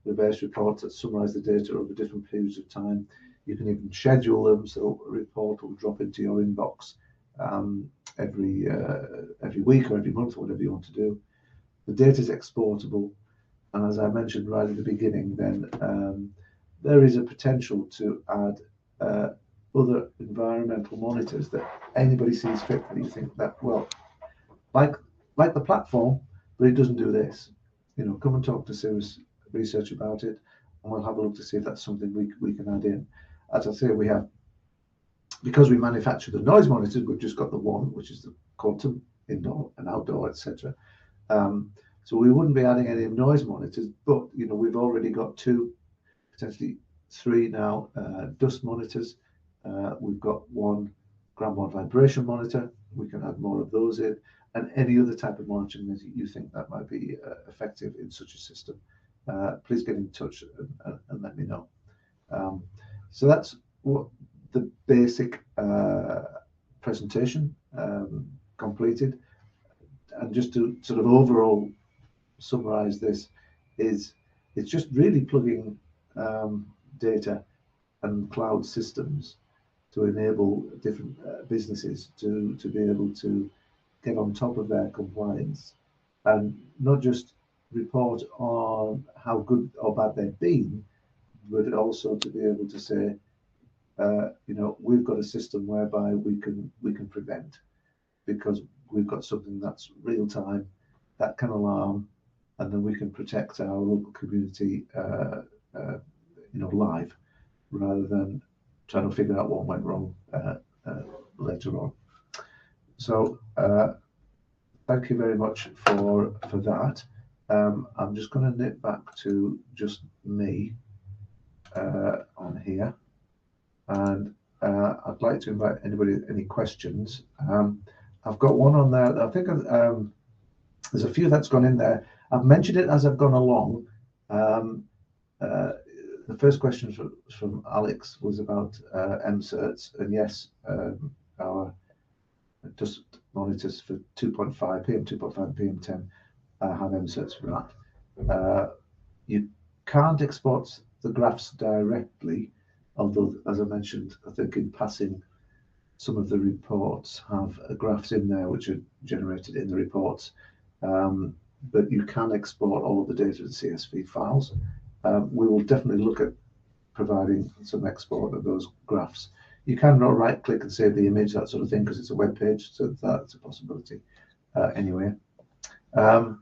S1: The various reports that summarize the data over different periods of time. You can even schedule them, so a report will drop into your inbox every week or every month, or whatever you want to do. The data is exportable, and as I mentioned right at the beginning, then there is a potential to add other environmental monitors that anybody sees fit, that you think that, well, like the platform, but it doesn't do this. You know, come and talk to Cirrus Research about it, and we'll have a look to see if that's something we can add in. As I say, we have, because we manufacture the noise monitors, we've just got the one, which is the quantum, indoor and outdoor, etc. So we wouldn't be adding any noise monitors, but you know, we've already got 2, potentially 3 now dust monitors. We've got 1 ground vibration monitor. We can add more of those in, and any other type of monitoring that you think that might be effective in such a system. Please get in touch and let me know. So that's what the basic presentation completed, and just to sort of overall summarize this is it's just really plugging data and cloud systems to enable different businesses to be able to get on top of their compliance and not just report on how good or bad they've been, but also to be able to say, we've got a system whereby we can prevent, because we've got something that's real time that can alarm, and then we can protect our local community, live, rather than trying to figure out what went wrong later on. So thank you very much for that. I'm just going to nip back to just me on here, and I'd like to invite anybody, any questions. I've got one on there. I think there's a few that's gone in there. I've mentioned it as I've gone along. The first question from Alex was about MCerts, and yes, our just monitors for 2.5 PM, 2.5 PM10 have MCerts for that. You can't export the graphs directly, although, as I mentioned, I think in passing, some of the reports have graphs in there which are generated in the reports, but you can export all of the data as CSV files. We will definitely look at providing some export of those graphs. You can right click and save the image, that sort of thing, because it's a web page, so that's a possibility. Anyway, I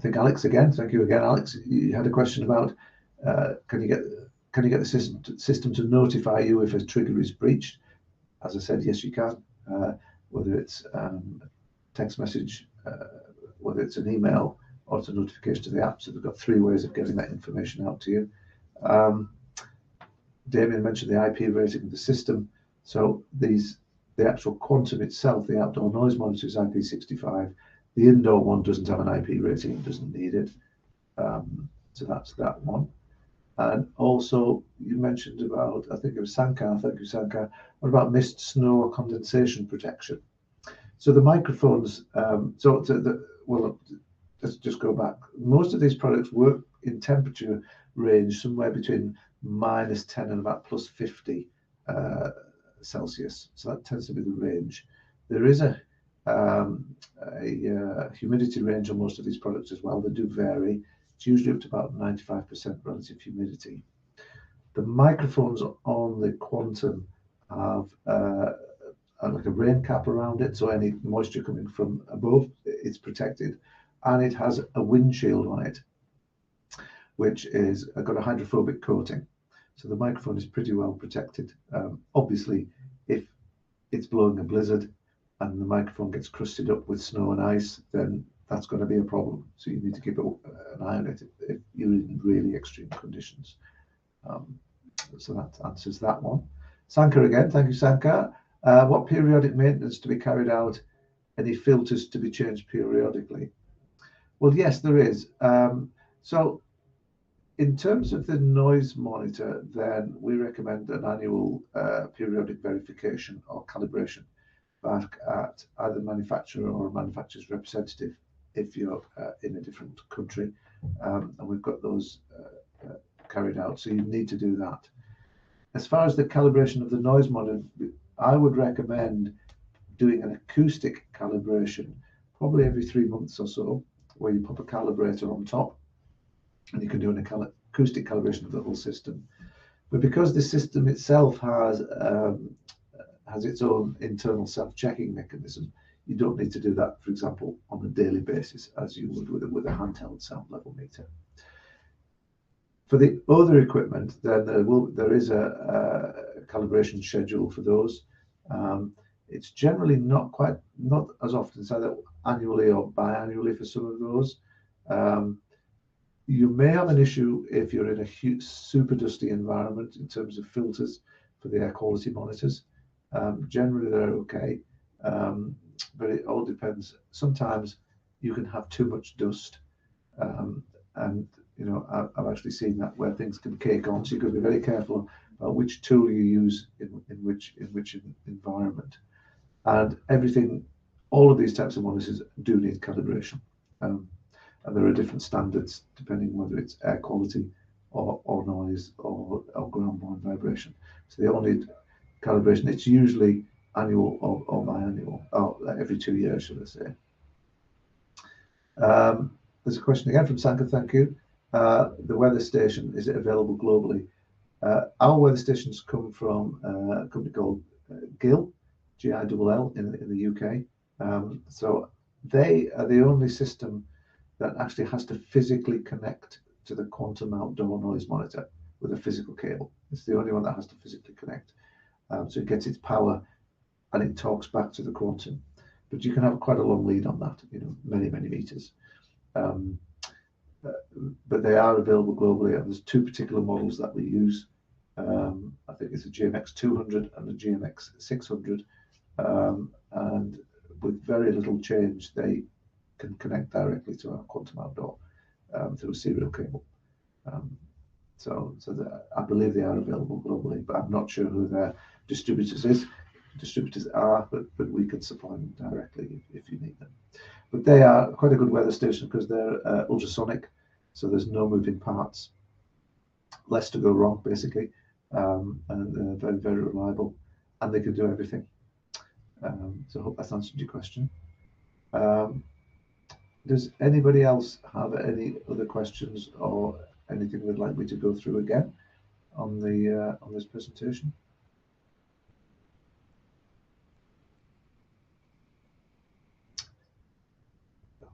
S1: think Alex again. Thank you again, Alex. You had a question about can you get the system to notify you if a trigger is breached? As I said, yes, you can. Whether it's text message, whether it's an email, or it's a notification to the app. So they've got 3 ways of getting that information out to you. Damien mentioned the IP rating of the system. So the actual Quantum itself, the outdoor noise monitor, is IP65. The indoor one doesn't have an IP rating, it doesn't need it. So that's that one. And also, you mentioned about, I think it was Sankar, thank you, Sankar, what about mist, snow, or condensation protection? So the microphones, let's just go back. Most of these products work in temperature range somewhere between -10 and about +50 Celsius. So that tends to be the range. There is a humidity range on most of these products as well. They do vary. It's usually up to about 95% relative humidity. The microphones on the Quantum have like a rain cap around it, so any moisture coming from above, it's protected, and it has a windshield on it, which is got a hydrophobic coating. So the microphone is pretty well protected. Obviously, if it's blowing a blizzard and the microphone gets crusted up with snow and ice, then that's going to be a problem. So you need to keep an eye on it if you're in really extreme conditions. So that answers that one. Sankar again, thank you, Sankar. What periodic maintenance to be carried out? Any filters to be changed periodically? Well, yes, there is. So in terms of the noise monitor, then we recommend an annual periodic verification or calibration back at either manufacturer or a manufacturer's representative if you're in a different country. And we've got those carried out, so you need to do that. As far as the calibration of the noise monitor, I would recommend doing an acoustic calibration probably every 3 months or so, where you pop a calibrator on top and you can do an acoustic calibration of the whole system. But because the system itself has its own internal self-checking mechanism, you don't need to do that, for example, on a daily basis as you would with a handheld sound level meter. For the other equipment, then there is a calibration schedule for those. It's generally not as often, it's either annually or biannually for some of those. You may have an issue if you're in a super dusty environment in terms of filters for the air quality monitors. Generally, they're okay, but it all depends. Sometimes you can have too much dust, and I've actually seen that where things can cake on. So you've got to be very careful about which tool you use in which environment. And all of these types of monitors do need calibration. and there are different standards depending whether it's air quality or noise or ground-borne vibration. So they all need calibration. It's usually annual or biannual, or every 2 years, should I say. There's a question again from Sanka, thank you. The weather station, is it available globally? Our weather stations come from a company called GILL, GILL in the UK. So they are the only system that actually has to physically connect to the Quantum outdoor noise monitor with a physical cable. It's the only one that has to physically connect. So it gets its power and it talks back to the Quantum. But you can have quite a long lead on that, many, many meters. But they are available globally, and there's two particular models that we use. I think it's a GMX 200 and a GMX 600, and with very little change, they can connect directly to our Quantum outdoor through a serial cable. So I believe they are available globally, but I'm not sure who their distributors are, but we can supply them directly if you need them. But they are quite a good weather station because they're ultrasonic, so there's no moving parts, less to go wrong basically, and they're very, very reliable, and they can do everything. So I hope that's answered your question. Does anybody else have any other questions or anything they'd like me to go through again on this presentation?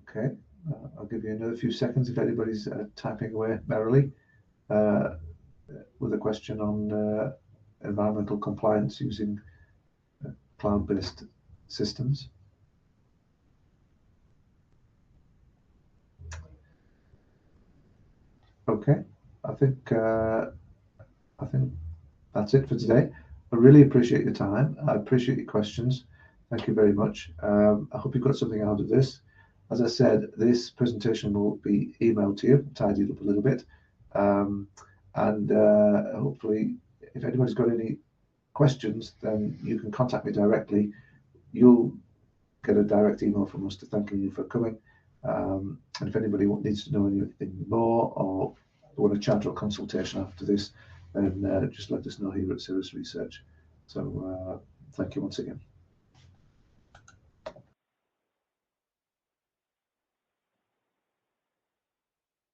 S1: Okay, I'll give you another few seconds if anybody's typing away merrily with a question on environmental compliance using cloud-based systems. Okay, I think that's it for today. I really appreciate your time. I appreciate your questions. Thank you very much. I hope you got something out of this. As I said, this presentation will be emailed to you, tidied up a little bit, and hopefully, if anybody's got any questions, then you can contact me directly. You'll get a direct email from us to thanking you for coming. And if anybody needs to know anything more or want a chat or consultation after this, then just let us know here at Cirrus Research. So thank you once again.